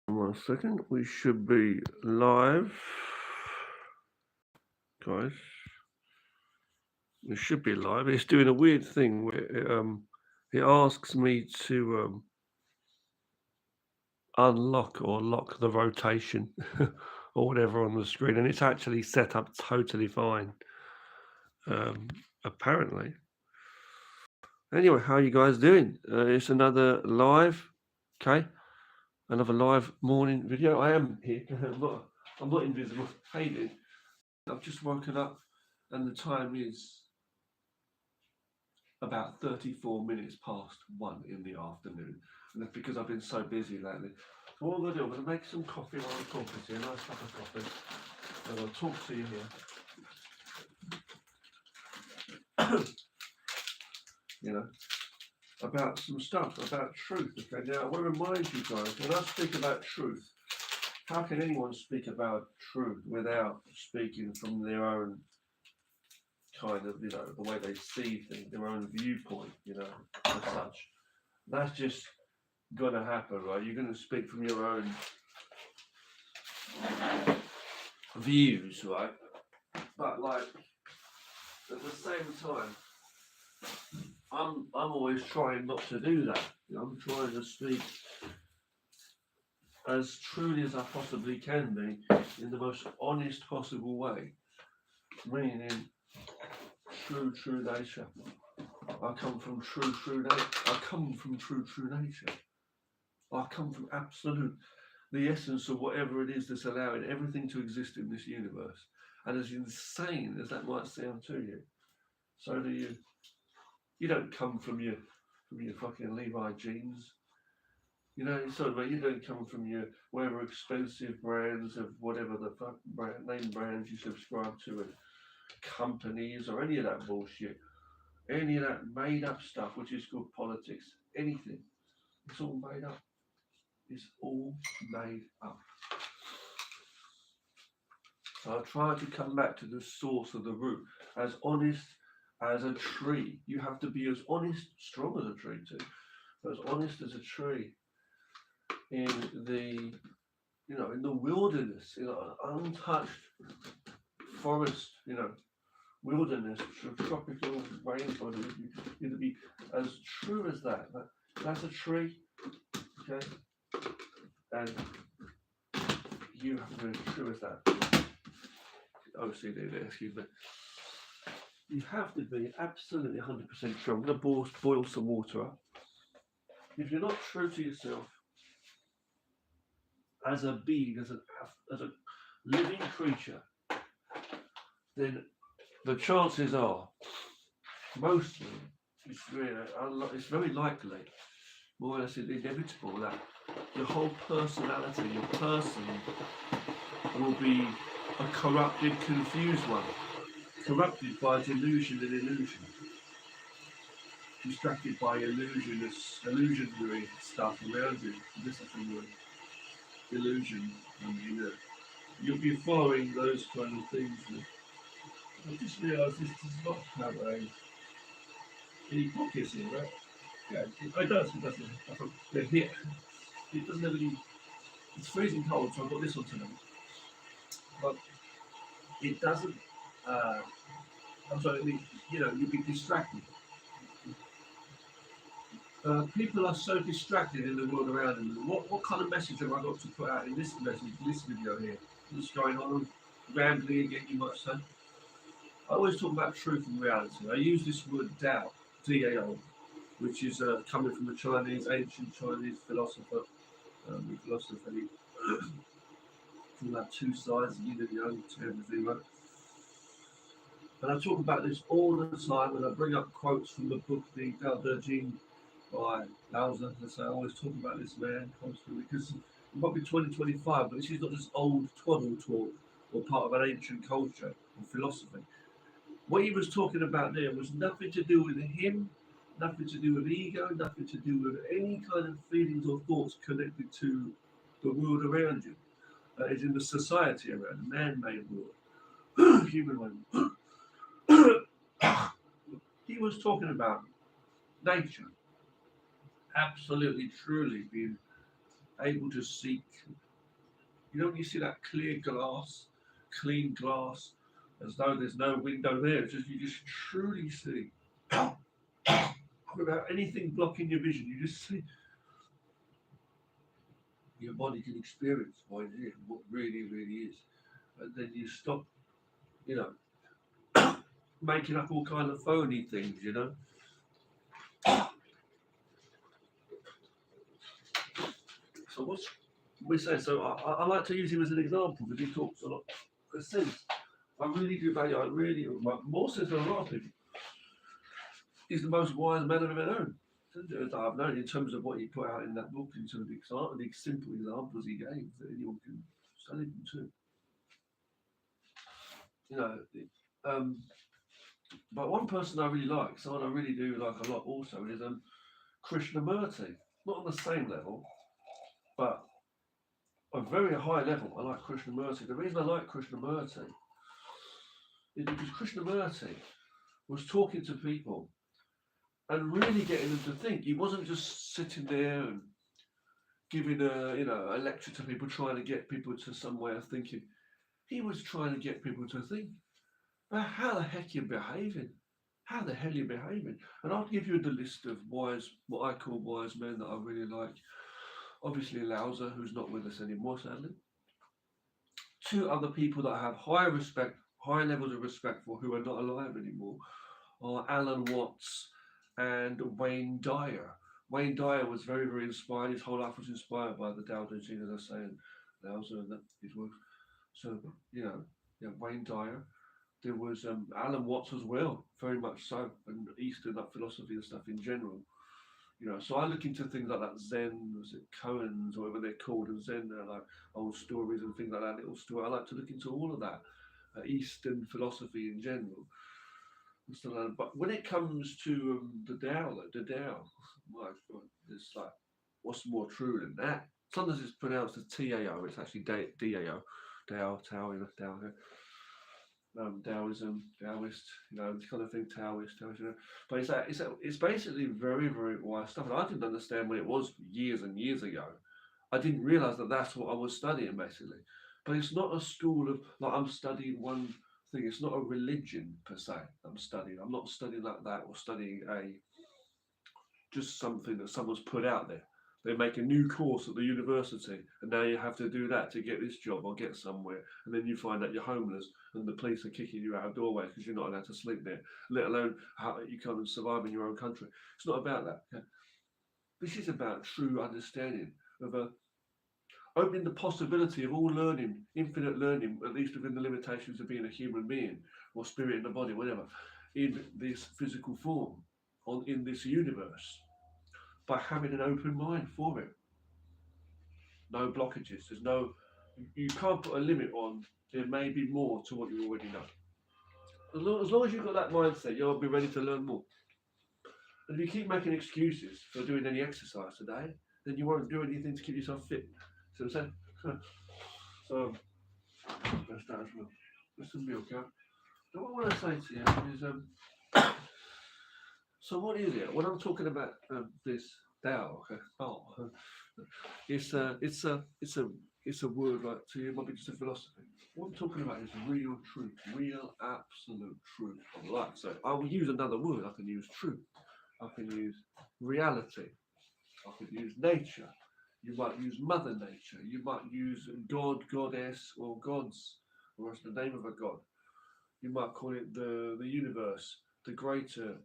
1 second. We should be live, guys. We should be live. It's doing a weird thing where it asks me to unlock or lock the rotation or whatever on the screen, and it's actually set up totally fine. Apparently. Anyway, how are you guys doing? It's another live, okay? Another live morning video. I am here. I'm not invisible. How you doing? I've just woken up, and the time is about 34 minutes past 1 in the afternoon. And that's because I've been so busy lately. So what I'm going to do, I'm going to make some coffee while I'm talking to you, a nice cup of coffee, and I'll talk to you here. You know, about some stuff, about truth. Okay, now I want to remind you guys, when I speak about truth, how can anyone speak about truth without speaking from their own kind of, the way they see things, their own viewpoint, as such. That's just going to happen, right? You're going to speak from your own views, right? But like, at the same time, I'm always trying not to do that. I'm trying to speak as truly as I possibly can be in the most honest possible way, meaning true nature. I come from true nature. I come from true nature. I come from absolute, the essence of whatever it is that's allowing everything to exist in this universe. And as insane as that might sound to you, so do you. You don't come from your fucking Levi jeans. You don't come from your whatever expensive brands of whatever the fuck name brands you subscribe to and companies or any of that bullshit. Any of that made up stuff, which is called politics. Anything. It's all made up. It's all made up. So I try to come back to the source of the root, as honest as a tree. You have to be as honest, strong as a tree too, but as honest as a tree in the, in the wilderness, an untouched forest, wilderness, tropical rainforest. You have to be as true as that. That's a tree, okay, and you have to be as true as that. OCD there, excuse me. You have to be absolutely 100% true. I'm going to boil some water up. If you're not true to yourself as a being, as a living creature, then the chances are, mostly, it's very likely, more or less inevitable, that your whole personality, your person, will be a corrupted, confused one. Corrupted by delusion and illusion. Distracted by illusionary stuff around you. This is the word. Illusion. You'll be following those kind of things. I just realised this does not have any pockets here, right? Yeah, it does. They're here. It doesn't have any. It's freezing cold, so I've got this on tonight. But it doesn't. I'm sorry. You'll be distracted. People are so distracted in the world around them. What kind of message have I got to put out in this video here? What's going on? Rambling again, you might say. I always talk about truth and reality. I use this word Dao, D-A-O, which is coming from the ancient Chinese philosopher, philosophy, from that two sides, yin and yang, two and zero. And I talk about this all the time, and I bring up quotes from the book, The Tao Te Ching, by Laozi. I always talk about this man constantly because it might be 2025, but this is not just old twaddle talk or part of an ancient culture or philosophy. What he was talking about there was nothing to do with him, nothing to do with ego, nothing to do with any kind of feelings or thoughts connected to the world around you. As in the society around, the man-made world, human world. He was talking about nature, absolutely, truly being able to seek. You know, when you see that clear glass, clean glass, as though there's no window there, it's just you just truly see without anything blocking your vision. You just see your body can experience what it is, what really, really is, and then you stop, you know, making up all kind of phony things, you know. So what's we say? So I like to use him as an example because he talks a lot of sense. I really do value. I really more so than a lot of people. He's the most wise man I've ever known. That I've known in terms of what he put out in that book, in terms of the simple examples he gave that anyone can study them too. You know, but one person I really like, someone I really do like a lot also, is Krishnamurti. Not on the same level, but a very high level. I like Krishnamurti. The reason I like Krishnamurti is because Krishnamurti was talking to people and really getting them to think. He wasn't just sitting there and giving a lecture to people, trying to get people to some way of thinking. He was trying to get people to think. But how the heck you're behaving? How the hell you're behaving? And I'll give you the list of wise, what I call wise men that I really like. Obviously, Lauza, who's not with us anymore, sadly. Two other people that I have high levels of respect for, who are not alive anymore, are Alan Watts and Wayne Dyer. Wayne Dyer was very, very inspired. His whole life was inspired by the Tao Te Ching, as I say, and Lauza and his work. So, Wayne Dyer. There was Alan Watts as well, very much so, and Eastern philosophy and stuff in general. So I look into things like that Zen, was it Koans or whatever they're called, and Zen, like old stories and things like that, little story. I like to look into all of that, Eastern philosophy in general. And stuff like that. But when it comes to the Tao, my God, it's like, what's more true than that? Sometimes it's pronounced as Tao, it's actually Dao, Tao, Tao. Taoism, Taoist, this kind of thing, Taoist, but it's basically very, very wise stuff. And I didn't understand when it was years and years ago. I didn't realise that that's what I was studying basically. But it's not a school of like I'm studying one thing. It's not a religion per se. I'm studying. I'm not studying like that or studying just something that someone's put out there. They make a new course at the university, and now you have to do that to get this job or get somewhere, and then you find out you're homeless, and the police are kicking you out of doorways because you're not allowed to sleep there, let alone how you can't survive in your own country. It's not about that. Okay? This is about true understanding of opening the possibility of all learning, infinite learning, at least within the limitations of being a human being or spirit in the body, whatever, in this physical form, in this universe, by having an open mind for it. No blockages. You can't put a limit on. There may be more to what you already know. As long as you've got that mindset, you'll be ready to learn more. And if you keep making excuses for doing any exercise today, then you won't do anything to keep yourself fit. See what I'm saying? So that's that as well. That's some milk out. So what I want to say to you is, so what is it? When I'm talking about this Tao, okay? It's a word like to you, it might be just a philosophy. What I'm talking about is real truth, real absolute truth of life. So I will use another word. I can use truth. I can use reality. I could use nature. You might use Mother Nature. You might use God, Goddess, or gods, or what's the name of a god. You might call it the universe, the greater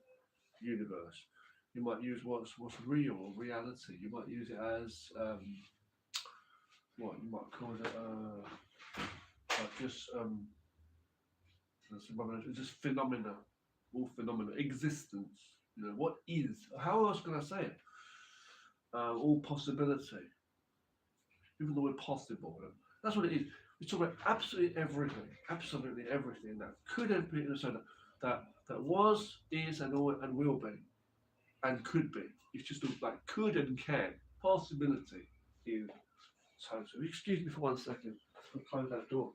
universe. You might use what's real or reality. You might use it as what you might call it like just phenomena, all phenomena, existence. What is? How else can I say it? All possibility. Even the word possible. That's what it is. We talk about absolutely everything that could have been, so that was, is, and will be, and could be. It's just like could and can. Possibility is total. Excuse me for 1 second. I'll close that door.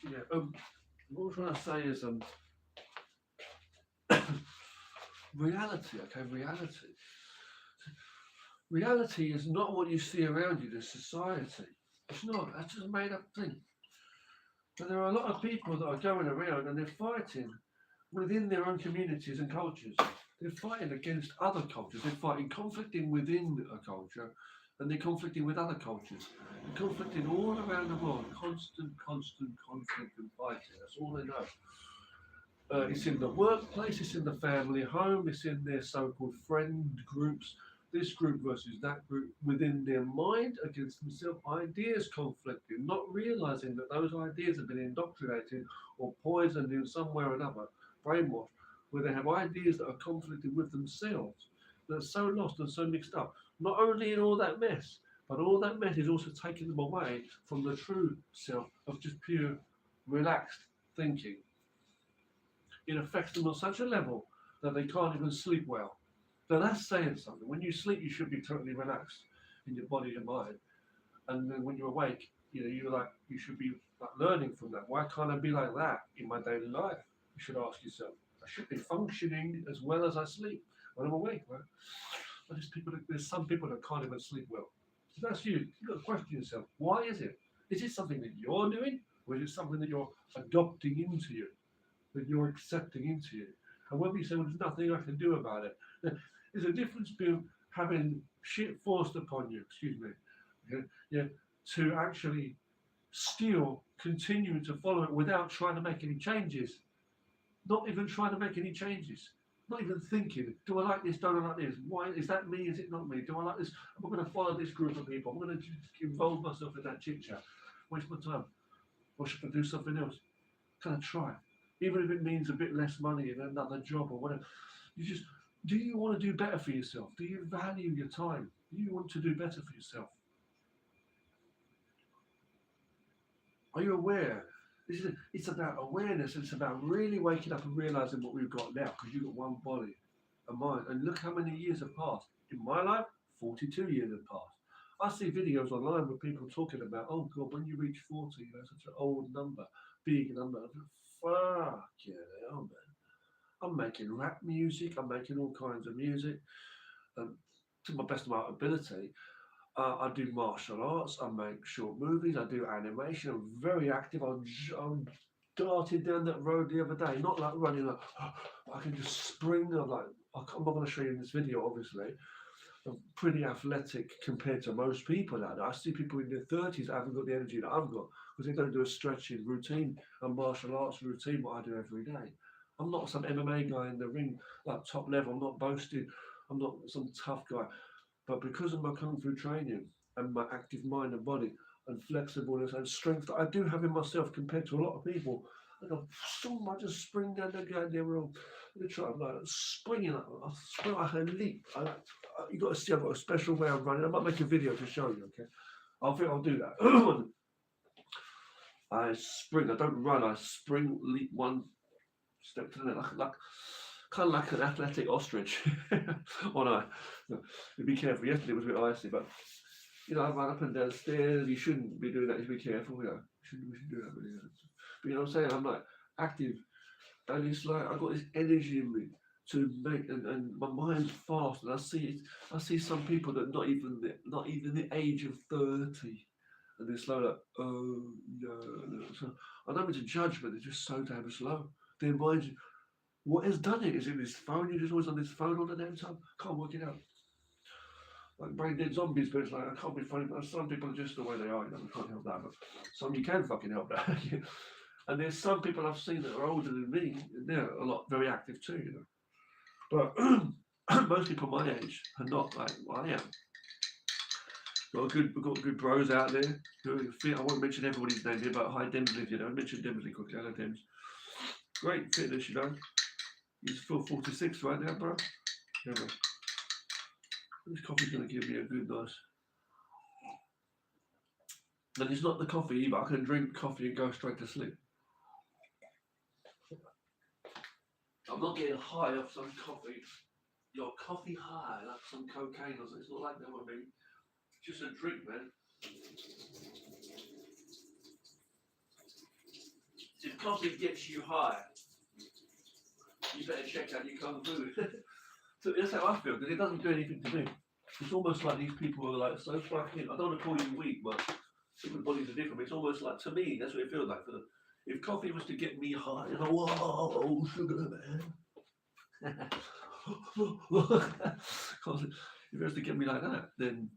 Yeah. What I'm trying to say is reality, okay, reality. Reality is not what you see around you, the society. It's not, that's just a made up thing. But there are a lot of people that are going around and they're fighting within their own communities and cultures. They're fighting against other cultures. They're fighting, conflicting within a culture, and they're conflicting with other cultures. They're conflicting all around the world. Constant conflict and fighting. That's all they know. It's in the workplace, it's in the family home, it's in their so-called friend groups, this group versus that group, within their mind against themselves, ideas conflicting, not realizing that those ideas have been indoctrinated or poisoned in some way or another, brainwashed, where they have ideas that are conflicting with themselves, that are so lost and so mixed up, not only in all that mess, but all that mess is also taking them away from the true self of just pure, relaxed thinking. It affects them on such a level that they can't even sleep well. Now that's saying something. When you sleep, you should be totally relaxed in your body and mind. And then when you're awake, you should be like learning from that. Why can't I be like that in my daily life? You should ask yourself. I should be functioning as well as I sleep when I'm awake, right? But there's some people that can't even sleep well. So that's you. You've got to question yourself. Why is it? Is it something that you're doing, or is it something that you're adopting into you? That you're accepting into you. And whether you say, well, there's nothing I can do about it, there's a difference between having shit forced upon you, excuse me, yeah, to actually still continue to follow it without trying to make any changes. Not even trying to make any changes. Not even thinking, do I like this, don't I like this? Why is that me, is it not me? Do I like this? Am I going to follow this group of people? I'm going to involve myself in that chit chat. Waste my time. Or should I do something else? Can I try? Even if it means a bit less money in another job or whatever. Do you want to do better for yourself? Do you value your time? Do you want to do better for yourself? Are you aware? It's about awareness. It's about really waking up and realizing what we've got now, because you've got one body, a mind. And look how many years have passed. In my life, 42 years have passed. I see videos online with people talking about, oh God, when you reach 40, such an old number, big number. Fuck yeah, hell, man. I'm making rap music. I'm making all kinds of music, to my best of my ability. I do martial arts. I make short movies. I do animation. I'm very active. I'm darted down that road the other day. Not like running. Like I can just spring. I'm not going to show you in this video, obviously. I'm pretty athletic compared to most people out there. I see people in their 30s that haven't got the energy that I've got because they don't do a stretching routine, a martial arts routine, what I do every day. I'm not some MMA guy in the ring, like top level. I'm not boasting. I'm not some tough guy. But because of my Kung Fu training and my active mind and body and flexibleness and strength that I do have in myself compared to a lot of people, I just spring down the goddamn road. I'm like springing up. I spring like a leap. You got to see I've got a special way of running. I might make a video to show you, okay? I think I'll do that. I spring. I don't run. I spring, leap one step to the next, kind of like an athletic ostrich. Or no, be careful. Yesterday was a bit icy, but I run up and down stairs. You shouldn't be doing that. You should be careful. We should do that. But you know what I'm saying? I'm like active, and it's like I've got this energy in me to make, and my mind's fast, and I see some people that not even the age of 30. And they're slow, like, oh no. So I don't mean to judge, but they're just so damn slow. Their minds, what has done it? Is it this phone? You're just always on this phone all the damn time? Can't work it out. Like brain dead zombies, but it's like, I can't be funny. But some people are just the way they are, we can't help that. But some you can fucking help that. And there's some people I've seen that are older than me, and they're a lot very active too, But most people my age are not like what I am. We've got good bros out there. I won't mention everybody's name here, but hi Demsley, I mentioned Demsley quickly. Hello Dems. Great fitness, He's full 46 right now, bro. Yeah, bro. This coffee's going to give me a good nice. And it's not the coffee either. I can drink coffee and go straight to sleep. I'm not getting high off some coffee. Your coffee high, like some cocaine or something. It's not like that with me. It's just a drink, man. If coffee gets you high, you better check out your Kung Fu. So that's how I feel, because it doesn't do anything to me. It's almost like these people are like so fucking. I don't want to call you weak, but people's bodies are different. It's almost like, to me, that's what it feels like. If coffee was to get me high, you know, whoa, sugar man. If it was to get me like that, then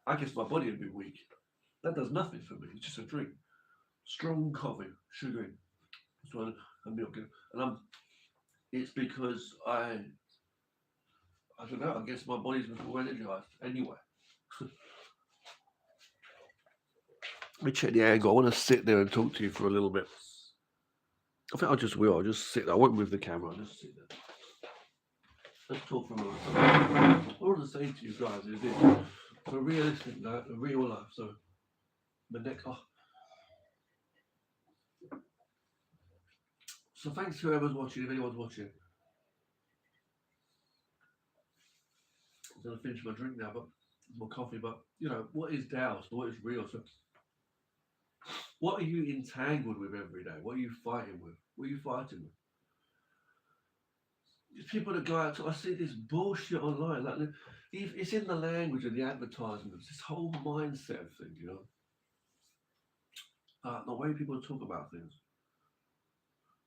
I guess my body would be weak. That does nothing for me. It's just a drink. Strong coffee, sugary. So I'm milk, and it's because I don't know. I guess my body's been all energized anyway. Let me check the angle. I want to sit there and talk to you for a little bit. I think I just will. I'll just sit there. I won't move the camera. I'll just sit there. Let's talk for a moment. What I want to say to you guys is this: for realistic, a real life. So the next. Oh. So thanks to whoever's watching, if anyone's watching. I'm gonna finish my drink now, but more coffee. But you know, what is Taoist? What is real? So what are you entangled with every day? What are you fighting with? What are you fighting with? These people that go out to, I see this bullshit online. Like it's in the language of the advertisements. This whole mindset thing, you know. The way people talk about things.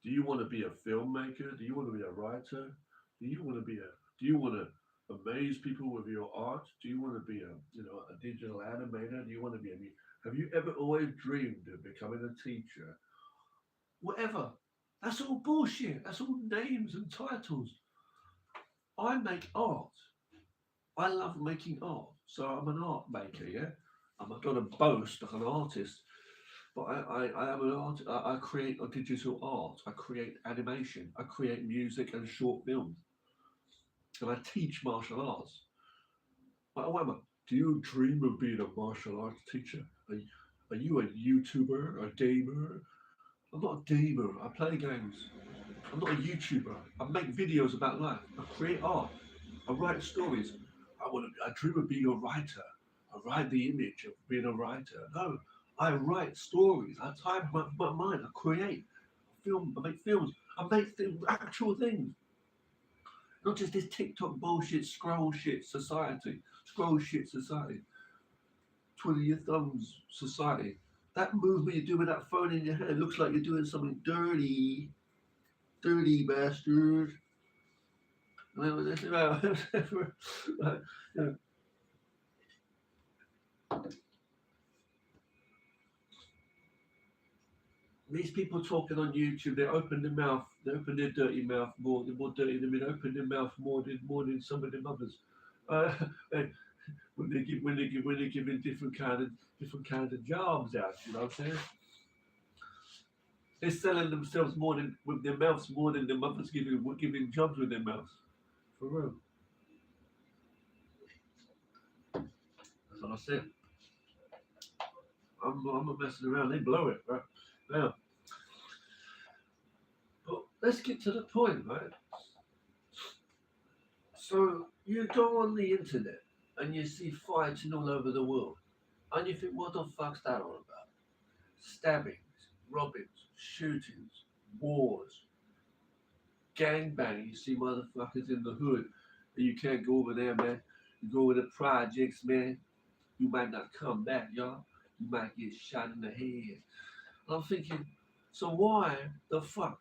Do you want to be a filmmaker? Do you want to be a writer? Do you want to be a? Do you want to amaze people with your art? Do you want to be a digital animator? Do you want to be a? Have you ever always dreamed of becoming a teacher? Whatever. That's all bullshit. That's all names and titles. I make art. I love making art. So I'm an art maker, yeah? I'm not going to boast like an artist, but I am an artist. I create a digital art. I create animation. I create music and short films. And I teach martial arts. However, do you dream of being a martial arts teacher? Are you a YouTuber, a gamer? I'm not a gamer. I play games. I'm not a YouTuber. I make videos about life. I create art. I write stories. I dream of being a writer. I write the image of being a writer. No, I write stories. I type my mind. I create. I make films. I make actual things. Not just this TikTok bullshit, scroll shit society. Scroll shit society. Twiddle your thumbs society. That movement you do with that phone in your hand looks like you're doing something dirty. Dirty bastard. These people talking on YouTube, they open their mouth, they open their dirty mouth more, they're more dirty than me, they open their mouth more than some of them others. Uh, when they're giving different kind of jobs out, you know what I'm saying? They're selling themselves more than with their mouths more than the mothers giving jobs with their mouths. For real. That's what I said. I'm not messing around. They blow it, right? Now, but let's get to the point, right? So you go on the internet and you see fighting all over the world, and you think, what the fuck's that all about? Stabbings, robbings, shootings, wars, gangbang. You see motherfuckers in the hood, and you can't go over there, man. You go over the projects, man. You might not come back, y'all. You might get shot in the head. And I'm thinking, so why the fuck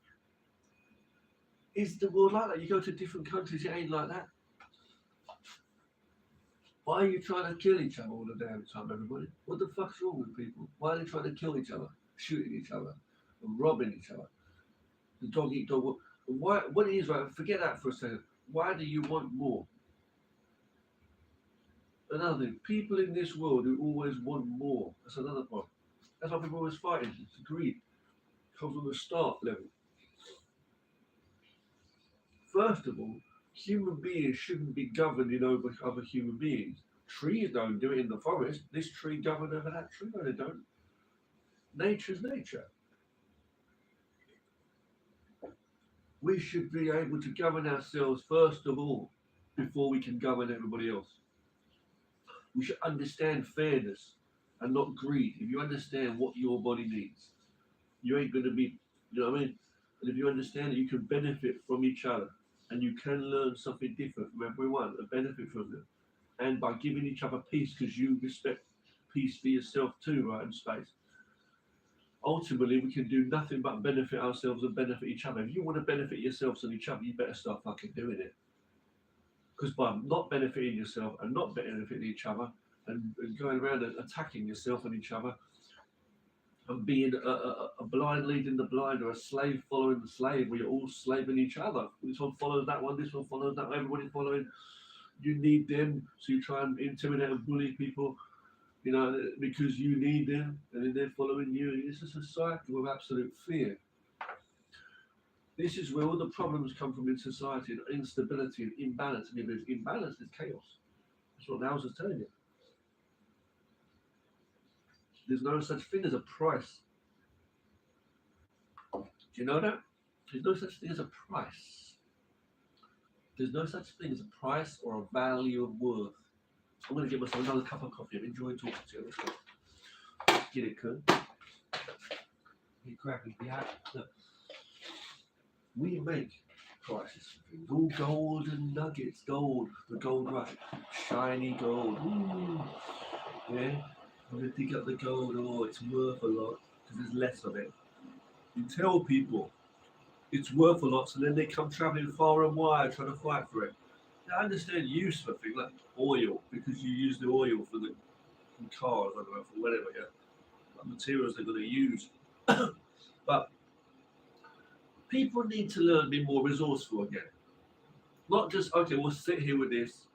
is the world like that? You go to different countries, it ain't like that. Why are you trying to kill each other all the damn time, everybody? What the fuck's wrong with people? Why are they trying to kill each other, shooting each other, and robbing each other? The dog eat dog. Why? What it is, right? Forget that for a second. Why do you want more? Another thing, people in this world who always want more. That's another point. That's why people always fighting. It's greed. It comes from the start level. First of all, human beings shouldn't be governing over other human beings. Trees don't do it in the forest. This tree governed over that tree. No, they don't. Nature's nature. We should be able to govern ourselves first of all before we can govern everybody else. We should understand fairness and not greed. If you understand what your body needs, you ain't going to be, you know what I mean? And if you understand that you can benefit from each other, and you can learn something different from everyone and benefit from them. And by giving each other peace, because you respect peace for yourself too, right, in space. Ultimately, we can do nothing but benefit ourselves and benefit each other. If you want to benefit yourselves and each other, you better start fucking doing it. Because by not benefiting yourself and not benefiting each other and going around and attacking yourself and each other and being a blind leading the blind or a slave following the slave, where you're all slaving each other. This one follows that one, this one follows that one, everybody's following. You need them, so you try and intimidate and bully people, you know, because you need them and then they're following you. It's just a cycle of absolute fear. This is where all the problems come from in society, and instability and imbalance. And if there's imbalance, there's chaos. That's what Laos is telling you. There's no such thing as a price. Do you know that? There's no such thing as a price. There's no such thing as a price or a value of worth. I'm going to get myself another cup of coffee. I've enjoyed talking to you. Let's go. Get it, Kurt. You grab me. Yeah. Look. We make prices for things. All golden nuggets, gold, the gold rush, shiny gold. Ooh. Yeah. I'm going to dig up the gold. Oh, it's worth a lot because there's less of it. You tell people it's worth a lot, so then they come travelling far and wide trying to fight for it. I understand use for things like oil, because you use the oil for the cars, I don't know, for whatever, yeah, like materials they're going to use. But people need to learn to be more resourceful again. Not just, okay, we'll sit here with this.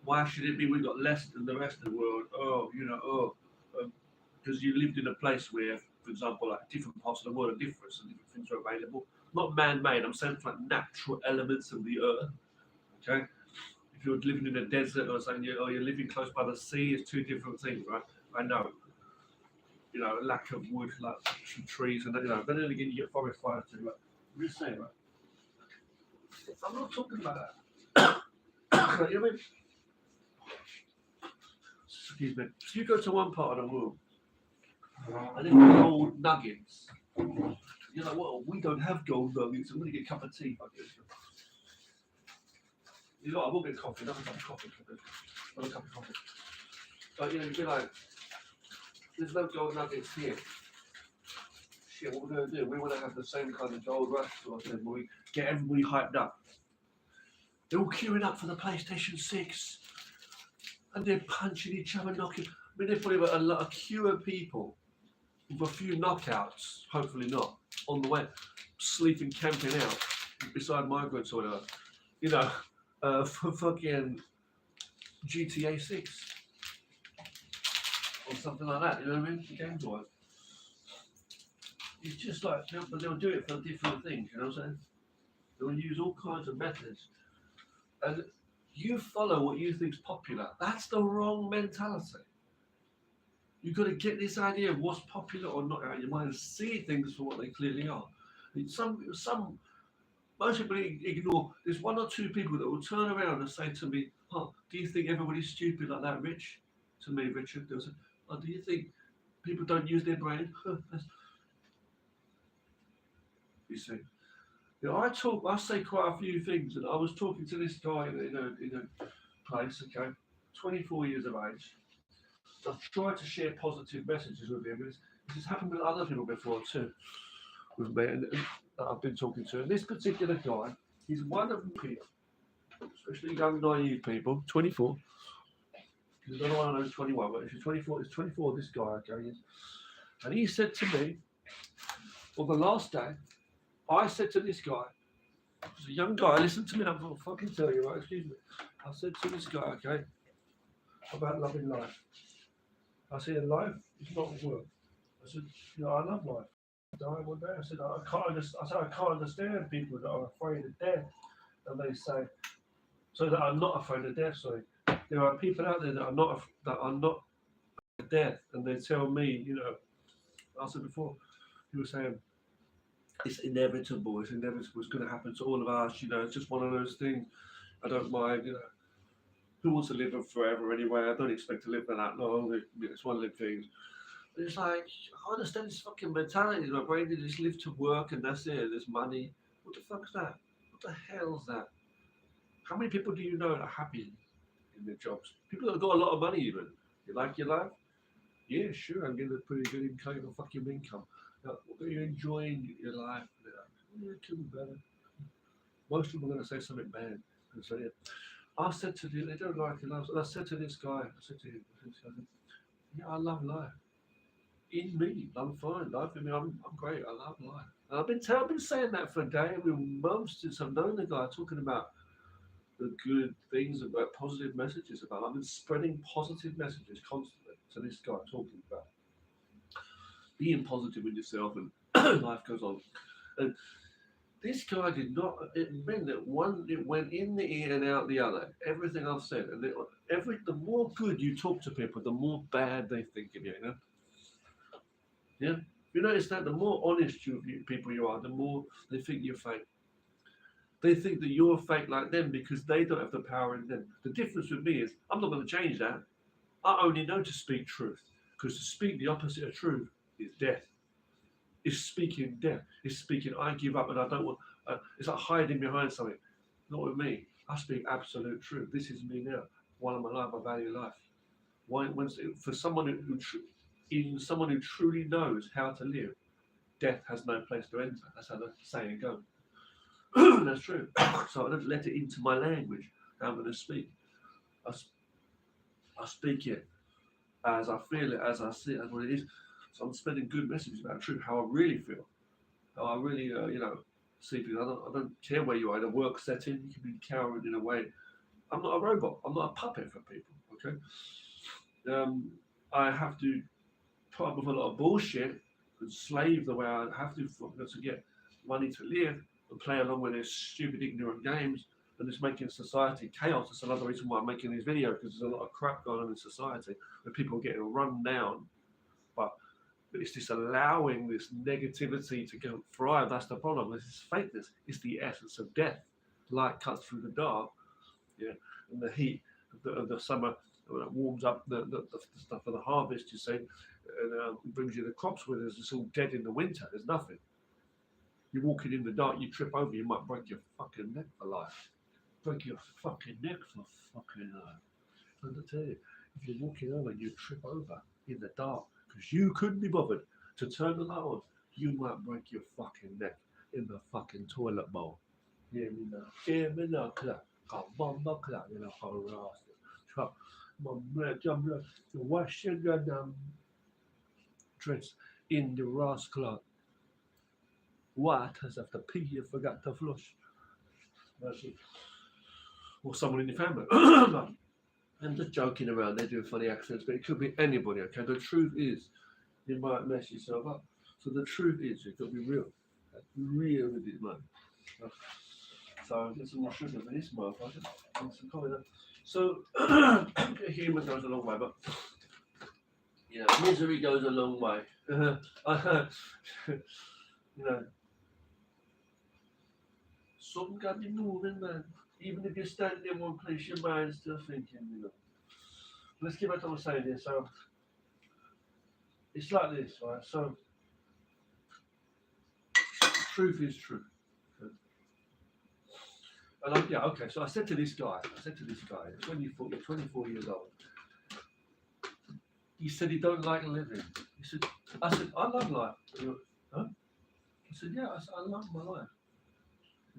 Why should it be we got less than the rest of the world? Oh, you know, because you lived in a place where, for example, like different parts of the world are different, so different things are available. Not man-made, I'm saying like natural elements of the earth. Okay, if you're living in a desert or something, you're living close by the sea, it's two different things, right? I know. You know, lack of wood, like some trees, and you know, but then again, you get forest fires too. Like, I'm just saying, right? I'm not talking about that. You know what I mean? Excuse me. So you go to one part of the world, and then gold nuggets. You're like, well, we don't have gold nuggets. I'm going to get a cup of tea. You know, I will get coffee. Another cup of coffee. Another cup of coffee. But you know, you'd be like, there's no gold nuggets here. Shit, what we're going to do? We want to have the same kind of gold rush sort of thing, where we get everybody hyped up. They're all queuing up for the PlayStation 6, and they're punching each other, knocking. I mean, they've probably got a queue of people with a few knockouts, hopefully not, on the way, sleeping, camping out beside migrants or whatever. You know, for fucking GTA 6 or something like that. You know what I mean? Game Boy. It's just like, but they'll do it for different things. You know what I'm saying? They'll use all kinds of methods. And you follow what you think's popular. That's the wrong mentality. You've got to get this idea of what's popular or not out of your mind and see things for what they clearly are. Most people ignore. There's one or two people that will turn around and say to me, "Oh, do you think everybody's stupid like that, Rich?" To me, Richard, they'll say, "Oh, do you think people don't use their brain?" You see. You know, I say quite a few things, and I was talking to this guy in a place, okay, 24 years of age. I've tried to share positive messages with him. This has happened with other people before too, with me, and I've been talking to. And this particular guy, he's one of people, especially young, naive people, 24. There's another one who's 21, but if he's 24, it's 24, this guy, okay, and he said to me, well, the last day, I said to this guy, he's a young guy, listen to me, I'm going to fucking tell you, right, excuse me. I said to this guy, okay, about loving life. I said, life is not work. I said, you know, I love life. Die one day. I said, I can't understand people that are afraid of death. And they say, so that I'm not afraid of death, sorry. There are people out there that are not afraid of death, and they tell me, you know, I said before, he was saying, it's inevitable, it's going to happen to all of us, you know, it's just one of those things. I don't mind, you know, who wants to live forever anyway? I don't expect to live for that long, it's one of the things. It's like, I understand this fucking mentality, my brain, they just live to work and that's it, there's money. What the fuck's that? the hell's that? How many people do you know that are happy in their jobs? People that have got a lot of money even. You like your life? Yeah, sure, I'm getting a pretty good income, fucking income. You're enjoying your life. Yeah, could be better. Most people are going to say something bad. So, yeah. I said to them, they don't like it. I said to this guy, I said to him, yeah, I love life. In me, I'm fine. Life in me, I'm great. I love life. And I've been saying that for a day, with months since I've known the guy, talking about the good things, about positive messages about. I've been spreading positive messages constantly to this guy, talking about being positive with yourself, and life goes on. And this guy did not. It meant that one, it went in the ear and out the other. Everything I've said, and the more good you talk to people, the more bad they think of you. You know, yeah. You notice that the more honest people you are, the more they think you're fake. They think that you're fake like them because they don't have the power in them. The difference with me is I'm not going to change that. I only know to speak truth, because to speak the opposite of truth is death. It's speaking death. It's speaking I give up and I don't want. It's like hiding behind something. Not with me. I speak absolute truth. This is me now. While I'm alive, I value life. For someone someone who truly knows how to live, death has no place to enter. That's how the saying goes. That's true. So I don't let it into my language. I'm going to speak. I, I speak it as I feel it, as I see it, as what it is. So I'm spreading good messages about truth, how I really feel, how I really, see things. I don't care where you are in a work setting. You can be cowering in a way. I'm not a robot. I'm not a puppet for people. Okay. Um, I have to put up with a lot of bullshit and slave the way I have to get money to live and play along with their stupid, ignorant games. And it's making society chaos. That's another reason why I'm making these videos, because there's a lot of crap going on in society where people are getting run down. But it's just allowing this negativity to go thrive. That's the problem. This is fakeness. It's the essence of death. Light cuts through the dark, yeah, and the heat of the summer warms up the stuff for the harvest, you see, and brings you the crops with us. It's all dead in the winter. There's nothing. You're walking in the dark, you trip over, you might break your fucking neck for life. Break your fucking neck for fucking life. And I tell you, if you're walking over and you trip over in the dark because you couldn't be bothered to turn the light on, you might break your fucking neck in the fucking toilet bowl. Hear me now. Hear me now, clap. Come on, clap. You know, harass it. Trap. My man, jump, wash your goddamn dress in the rascal. What has after pee you forgot to flush? That's it. Or someone in your family. I'm just joking around, they're doing funny accents, but it could be anybody, okay? The truth is, you might mess yourself up. So the truth is, you've got to be real. Real with it, man. So get some more sugar for this motherfucker. Some coffee. So humour goes a long way, but misery goes a long way. You know, something got to be moving, man. Even if you're standing in one place, your mind's still thinking, you know. Let's get back to what I was saying here. So it's like this, right? So truth is truth. And okay. So I said to this guy, 24 years old. He said he don't like living. I said, I love life. He went, huh? I said, yeah. I love my life.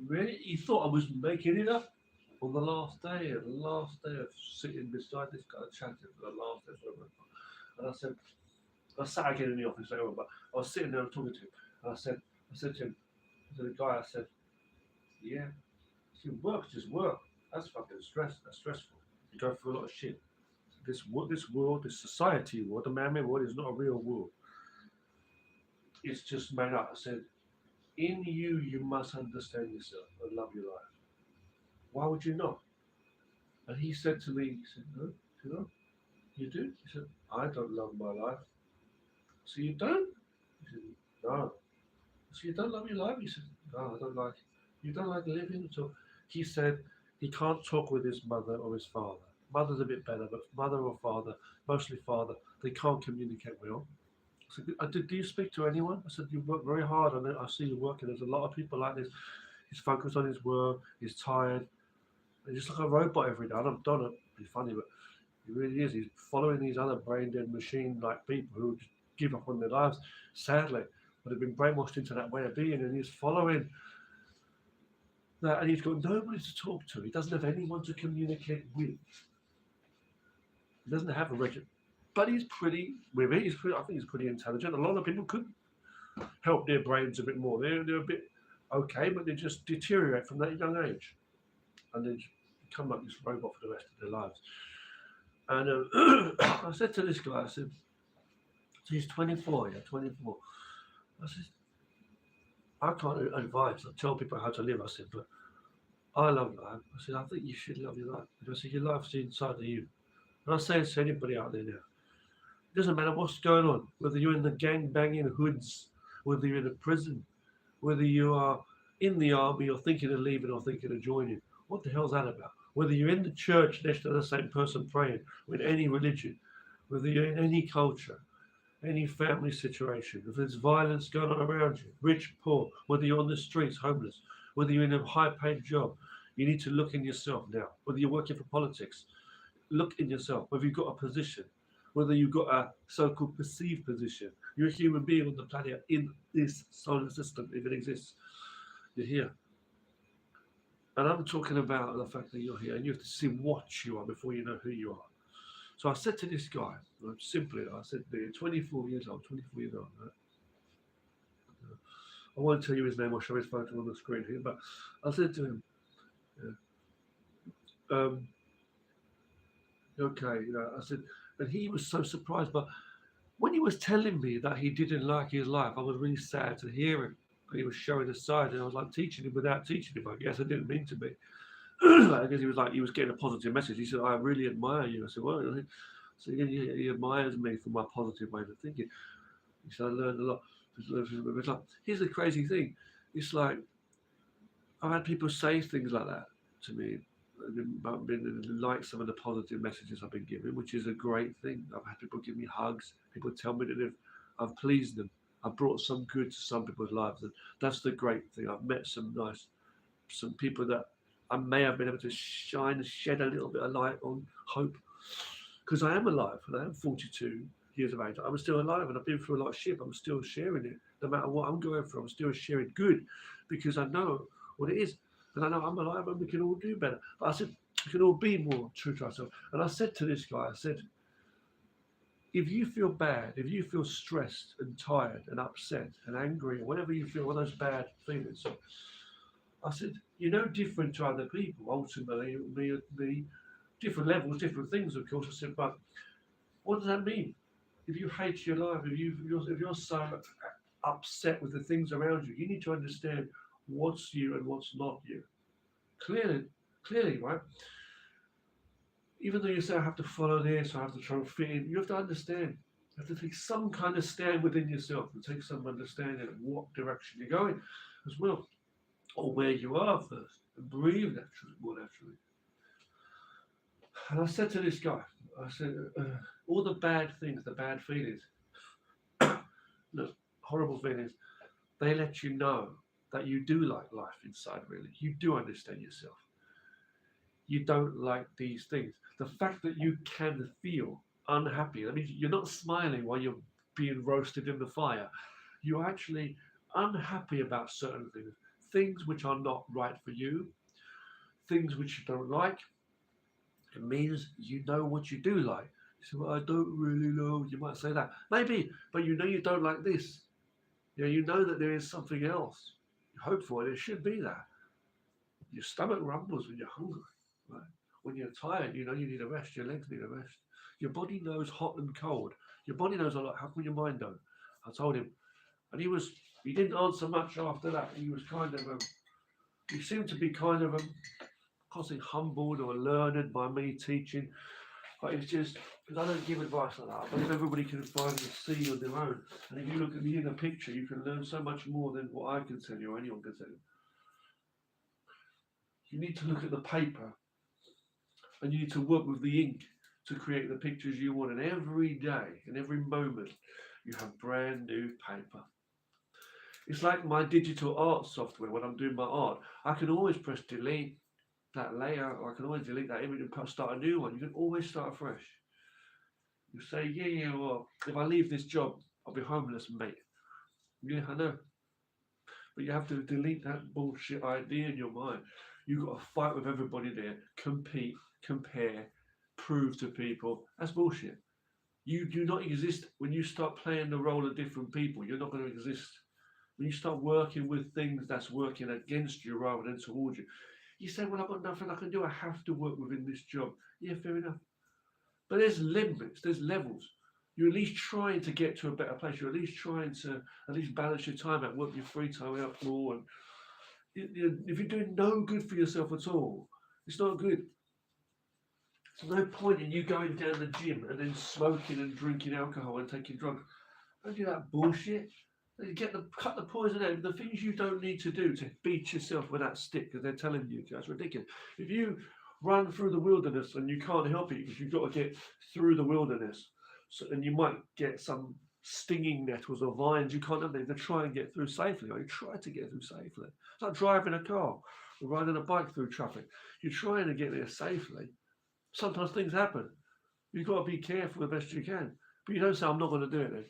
Really? He thought I was making it up. On the last day of sitting beside this guy, chatting for the last day, and I sat again in the office, but I was sitting there talking to him, and I said to him, to the guy, I said, yeah, see, work's just work. That's fucking stress. That's stressful. You go through a lot of shit. This world, this society world, the man-made world is not a real world. It's just made up. I said, in you, you must understand yourself and love your life. Why would you not? And he said to me, he said, no, you do? He said, I don't love my life. So you don't? He said, no. So you don't love your life? He said, no, I don't like it. You don't like living at all? He said he can't talk with his mother or his father. Mother's a bit better, but mother or father, mostly father, they can't communicate well. I said, do you speak to anyone? I said, you work very hard on it. I see you working. There's a lot of people like this. He's focused on his work. He's tired. He's just like a robot every day. I don't know. It'd be funny, but he really is. He's following these other brain dead machine like people who just give up on their lives, sadly, but have been brainwashed into that way of being, and he's following that, and he's got nobody to talk to. He doesn't have anyone to communicate with. He doesn't have a regular, but he's pretty with it. I think he's pretty intelligent. A lot of people could help their brains a bit more. They're a bit okay, but they just deteriorate from that young age, and they become like this robot for the rest of their lives. And I said to this guy, I said, so he's 24, yeah, 24. I said, I can't advise or tell people how to live. I said, but I love life. I said, I think you should love your life. Because I said, your life's inside of you. And I say it to anybody out there now. It doesn't matter what's going on, whether you're in the gang banging hoods, whether you're in a prison, whether you are in the army or thinking of leaving or thinking of joining. What the hell's that about? Whether you're in the church next to the same person praying, with any religion, whether you're in any culture, any family situation, if there's violence going on around you, rich, poor, whether you're on the streets, homeless, whether you're in a high paid job, you need to look in yourself now. Whether you're working for politics, look in yourself. Whether you've got a position, whether you've got a so called perceived position, you're a human being on the planet in this solar system, if it exists. You're here. And I'm talking about the fact that you're here and you have to see what you are before you know who you are. So I said to this guy, simply, I said, you're 24 years old, 24 years old, right? I won't tell you his name or show his photo on the screen here, but I said to him, yeah, okay, I said, and he was so surprised. But when he was telling me that he didn't like his life, I was really sad to hear him. He was showing a side, and I was like teaching him without teaching him. I guess I didn't mean to be. I guess he was getting a positive message. He said, "I really admire you." I said, "Well," so he admires me for my positive way of thinking. He said, "I learned a lot." It's like, here's the crazy thing. It's like I've had people say things like that to me. I've been like some of the positive messages I've been given, which is a great thing. I've had people give me hugs. People tell me that I've pleased them. I've brought some good to some people's lives, and that's the great thing. I've met some people that I may have been able to shed a little bit of light on, hope, because I am alive and I am 42 years of age. I'm still alive and I've been through a lot of shit. I'm still sharing it, no matter what I'm going through. I'm still sharing good because I know what it is, and I know I'm alive and we can all do better. But I said we can all be more true to ourselves. And I said to this guy, I said, if you feel bad, if you feel stressed and tired and upset and angry, or whatever you feel, all those bad feelings, I said, you're no different to other people. Ultimately, it will be different levels, different things, of course. I said, but what does that mean? If you hate your life, if you're so upset with the things around you, you need to understand what's you and what's not you. Clearly, clearly, right? Even though you say I have to follow this, I have to try and fit in, you have to understand. You have to take some kind of stand within yourself and take some understanding of what direction you're going as well, or where you are first, and breathe naturally, more naturally. And I said to this guy, I said, all the bad things, the bad feelings, the horrible feelings, they let you know that you do like life inside, really. You do understand yourself. You don't like these things. The fact that you can feel unhappy, that means you're not smiling while you're being roasted in the fire. You're actually unhappy about certain things, things which are not right for you, things which you don't like. It means you know what you do like. You say, well, I don't really know. You might say that. Maybe, but you know you don't like this. You know that there is something else. You hope for it. It should be that. Your stomach rumbles when you're hungry. Right? When you're tired, you know you need a rest. Your legs need a rest. Your body knows hot and cold. Your body knows a lot. How come your mind don't? I told him. And he didn't answer much after that. He was kind of, he seemed to be kind of, possibly humbled or learned by me teaching. But it's just because I don't give advice like that. I believe everybody can find and see on their own. And if you look at me in a picture, you can learn so much more than what I can tell you or anyone can tell you. You need to look at the paper and you need to work with the ink to create the pictures you want. And every day and every moment, you have brand new paper. It's like my digital art software. When I'm doing my art, I can always press delete that layer, or I can always delete that image and start a new one. You can always start afresh. You say, yeah, well, if I leave this job, I'll be homeless, mate. Yeah, I know. But you have to delete that bullshit idea in your mind. You've got to fight with everybody there, compete, compare, prove to people. That's bullshit. You do not exist when you start playing the role of different people. You're not going to exist. When you start working with things that's working against you rather than towards you, you say, well, I've got nothing I can do. I have to work within this job. Yeah, fair enough. But there's limits, there's levels. You're at least trying to get to a better place. You're at least trying to at least balance your time out, work your free time out more. And if you're doing no good for yourself at all, it's not good. There's no point in you going down the gym and then smoking and drinking alcohol and taking drugs. Don't do that bullshit. Cut the poison out. The things you don't need to do to beat yourself with that stick because they're telling you to. That's ridiculous. If you run through the wilderness and you can't help it because you've got to get through the wilderness, and you might get some stinging nettles or vines you can't help it to try and get through safely, or you try to get through safely. It's like driving a car or riding a bike through traffic. You're trying to get there safely. Sometimes things happen. You've got to be careful the best you can. But you don't say, I'm not going to do it then.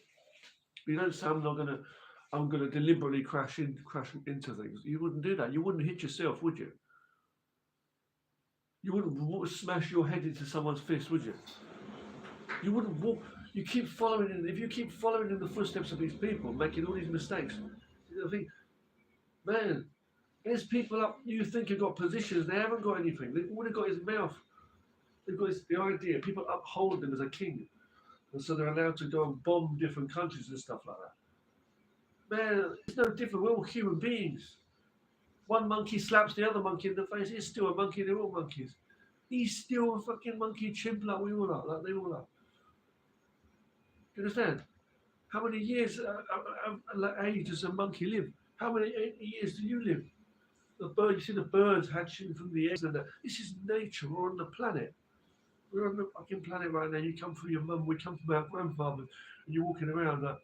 You don't say, I'm going to deliberately crash into things. You wouldn't do that. You wouldn't hit yourself, would you? You wouldn't smash your head into someone's fist, would you? You wouldn't walk. You keep following in. If you keep following in the footsteps of these people, making all these mistakes, you think, man, there's people up you think have got positions. They haven't got anything. They've already got his mouth. They've got the idea. People uphold him as a king. And so they're allowed to go and bomb different countries and stuff like that. Man, it's no different. We're all human beings. One monkey slaps the other monkey in the face. He's still a monkey. They're all monkeys. He's still a fucking monkey chimp like we all are. Like they all are. Do you understand? How many years age does a monkey live? How many years do you live? The bird, you see the birds hatching from the eggs and that. This is nature. We're on the planet. We're on the fucking planet right now. You come from your mum, we come from our grandfather, and you're walking around like,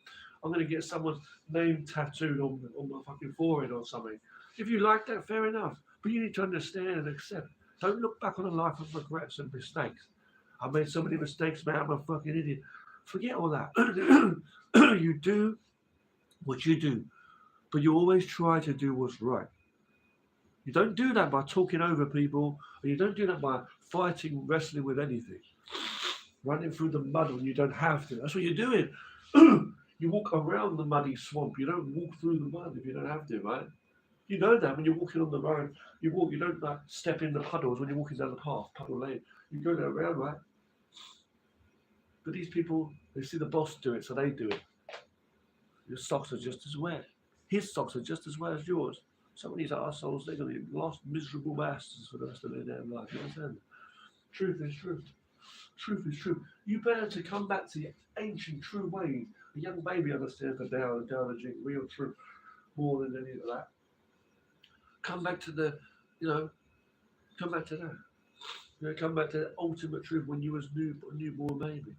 I'm going to get someone's name tattooed on my fucking forehead or something. If you like that, fair enough. But you need to understand and accept. Don't look back on a life of regrets and mistakes. I made so many mistakes, man. I'm a fucking idiot. Forget all that. You do what you do, but you always try to do what's right. You don't do that by talking over people, and you don't do that by fighting, wrestling with anything. Running through the mud when you don't have to. That's what you're doing. You walk around the muddy swamp. You don't walk through the mud if you don't have to, right? You know that when you're walking on the road, you walk. You don't like step in the puddles when you're walking down the path, puddle lane. You go there around, right? But these people, they see the boss do it, so they do it. Your socks are just as wet. His socks are just as wet as yours. Some of these assholes, they're going to be lost, miserable bastards for the rest of their damn life. You understand? Truth is truth. Truth is truth. You better to come back to your ancient true ways. A young baby understands the Tao and Tao Te Ching, real truth, more than any of that. Come back to the, come back to that. Come back to the ultimate truth when you was a newborn baby.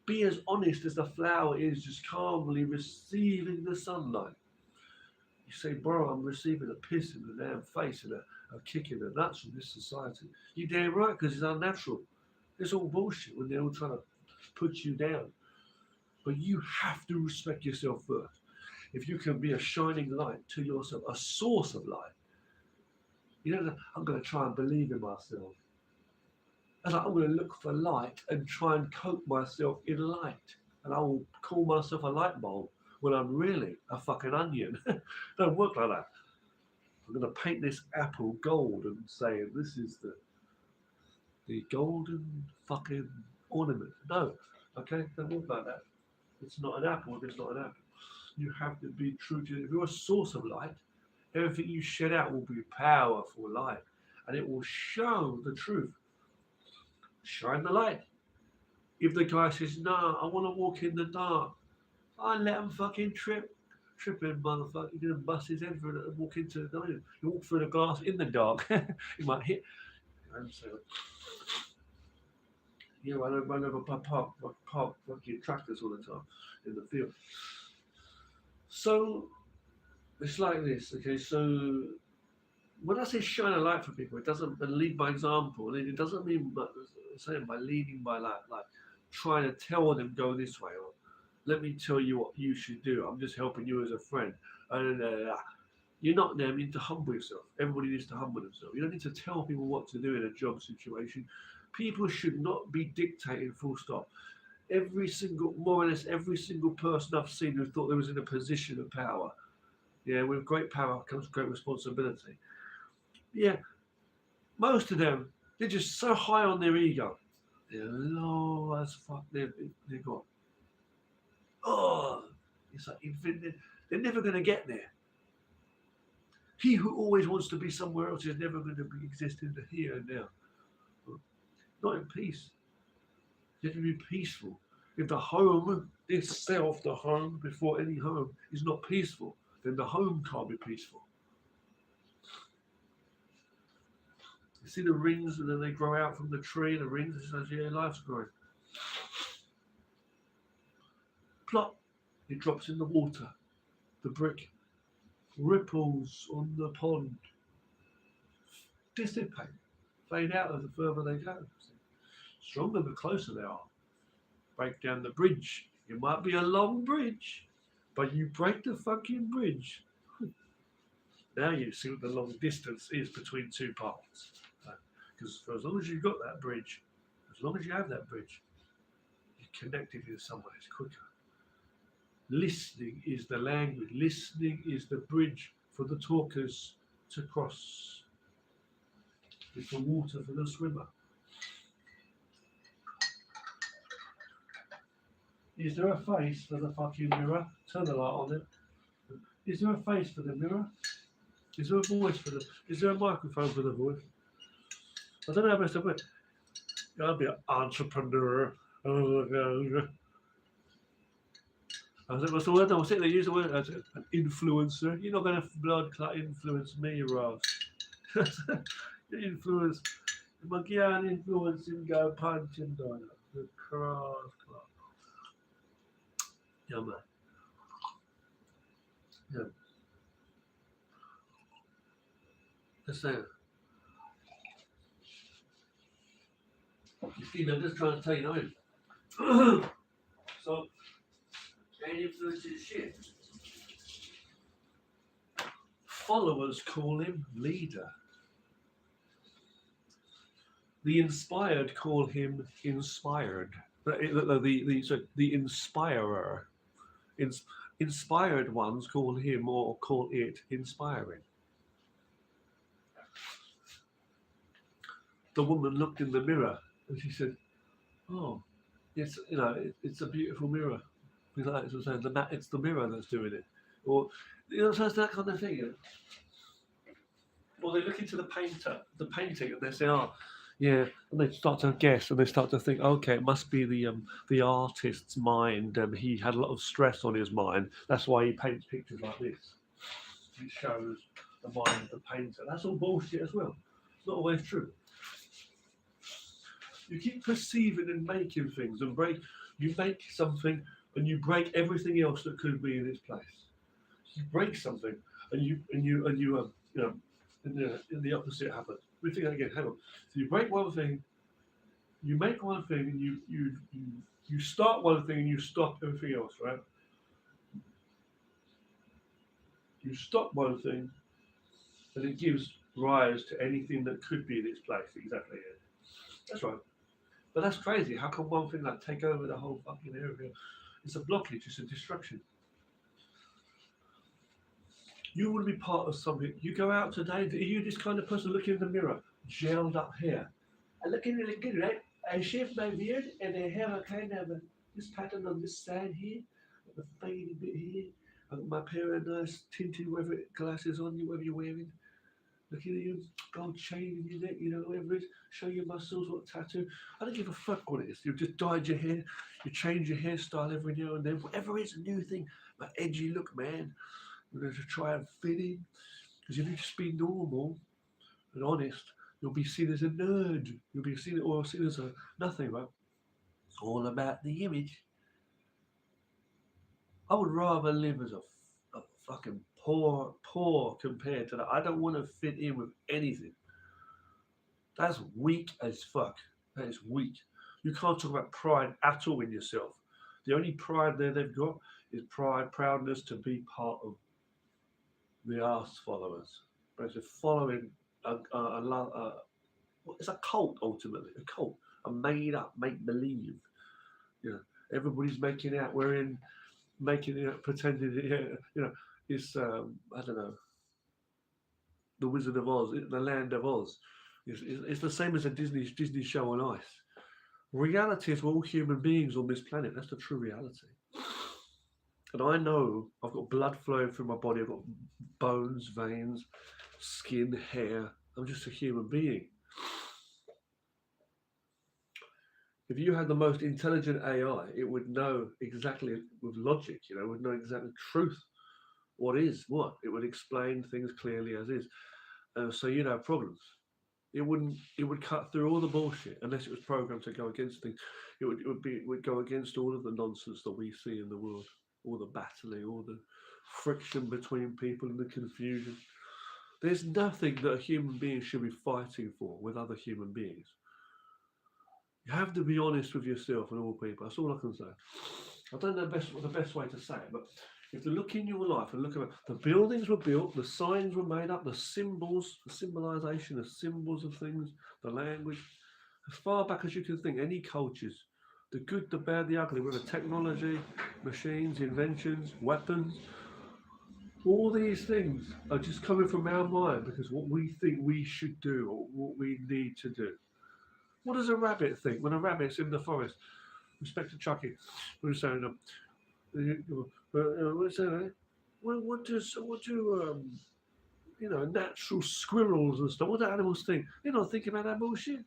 Be as honest as the flower is, just calmly receiving the sunlight. You say, bro, I'm receiving a piss in the damn face and a kick in the nuts from this society. You damn right, because it's unnatural. It's all bullshit when they're all trying to put you down. But you have to respect yourself first. If you can be a shining light to yourself, a source of light, I'm going to try and believe in myself. And I'm going to look for light and try and coat myself in light. And I will call myself a light bulb when I'm really a fucking onion. Don't work like that. I'm going to paint this apple gold and say, this is the golden fucking ornament. No, okay? Don't work like that. It's not an apple if it's not an apple. You have to be true to it. If you're a source of light, everything you shed out will be powerful light. And it will show the truth. Shine the light. If the guy says, no, I want to walk in the dark, I let him fucking tripping motherfucker. You're going to bust his head through it and walk into the night. You walk through the glass in the dark. You might hit. So, I don't run over park fucking tractors all the time in the field. So, It's like this, okay? So when I say shine a light for people, it doesn't and lead by example. It doesn't mean saying by leading by like trying to tell them go this way or let me tell you what you should do. I'm just helping you as a friend. And you're not there. You need to humble yourself. Everybody needs to humble themselves. You don't need to tell people what to do in a job situation. People should not be dictated. Full stop. More or less every single person I've seen who thought they was in a position of power. Yeah, with great power comes great responsibility. Yeah, most of them, they're just so high on their ego. They're low as fuck. They've got, oh, it's like infinite. They're never going to get there. He who always wants to be somewhere else is never going to exist in the here and now. Not in peace. You have to be peaceful. If the home itself, the home before any home, is not peaceful, then the home can't be peaceful. You see the rings, and then they grow out from the tree. The rings, it says, yeah, life's growing. Plop, it drops in the water. The brick ripples on the pond, dissipate, fade out as the further they go. Stronger the closer they are. Break down the bridge. It might be a long bridge, but you break the fucking bridge. Now you see what the long distance is between two paths. Because for as long as you've got that bridge, as long as you have that bridge, you're connected in some ways quicker. Listening is the language. Listening is the bridge for the talkers to cross. It's the water for the swimmer. Is there a face for the fucking mirror? Turn the light on it. Is there a face for the mirror? Is there a voice for the... Is there a microphone for the voice? I don't know how best to put it. I'll be an entrepreneur. I was like, what's the word? I was sitting there, use the word as an influencer. You're not going to blood clot influence me, Ross. You influence. The monkey and influencing go punching down the cross clock. Yeah, man. Yeah. Just saying. You see, I'm just trying to tell you now. So, and influence is shit. Followers call him leader. The inspired call him inspired. The inspirer. Inspired ones call him or call it inspiring. The woman looked in the mirror and she said, "Oh, it's it's a beautiful mirror." Like it's saying, it's the mirror that's doing it, or so it's that kind of thing. Or they look into the painting, and they say, "Oh, yeah," and they start to guess, and they start to think, "Okay, it must be the artist's mind. He had a lot of stress on his mind. That's why he paints pictures like this. It shows the mind of the painter." That's all bullshit as well. It's not always true. You keep perceiving and making things, and you make something, and you break everything else that could be in its place. You break something, and the opposite happens. We think that again. Hang on. So you break one thing, you make one thing, and you start one thing, and you stop everything else, right? You stop one thing, and it gives rise to anything that could be in its place. Exactly. Yeah. That's right. But that's crazy. How can one thing like take over the whole fucking area? It's a blockage. It's a destruction. You want to be part of something. You go out today. Are you this kind of person looking in the mirror, gelled up here? I look really good, right? I shave my beard and I have a kind of this pattern on this side here, the faded bit here. I've got my pair of nice tinted glasses on you, whatever you're wearing. Looking at you, gold chain in your neck, whatever it is, show your muscles, what tattoo. I don't give a fuck what it is. You've just dyed your hair, you change your hairstyle every now and then, whatever it is, a new thing, my edgy look, man. We're going to try and fit in. Because if you just be normal and honest, you'll be seen as a nerd. You'll be seen as a nothing, right? It's all about the image. I would rather live as a fucking poor compared to that. I don't want to fit in with anything. That's weak as fuck. That is weak. You can't talk about pride at all in yourself. The only pride they've got is pride, proudness to be part of the arse followers. But it's following it's a cult ultimately, a cult, a made up, make believe. You know, everybody's making out we're in, making it, pretending, it's I don't know, the Wizard of Oz, the Land of Oz. It's the same as a Disney show on ice. Reality is we're all human beings on this planet. That's the true reality. And I know I've got blood flowing through my body. I've got bones, veins, skin, hair. I'm just a human being. If you had the most intelligent AI, it would know exactly with logic, it would know exactly truth. What is what? It would explain things clearly as is. So you'd have problems. It would cut through all the bullshit unless it was programmed to go against things. It would go against all of the nonsense that we see in the world, all the battling, all the friction between people and the confusion. There's nothing that a human being should be fighting for with other human beings. You have to be honest with yourself and all people. That's all I can say. I don't know the best way to say it, but if you look in your life and look at the buildings were built, the signs were made up, the symbols, the symbolization of symbols of things, the language, as far back as you can think, any cultures, the good, the bad, the ugly, whether technology, machines, inventions, weapons, all these things are just coming from our mind because what we think we should do or what we need to do. What does a rabbit think when a rabbit's in the forest? Respect to Chucky, who's saying, what do natural squirrels and stuff? What do animals think? They're not thinking about that bullshit.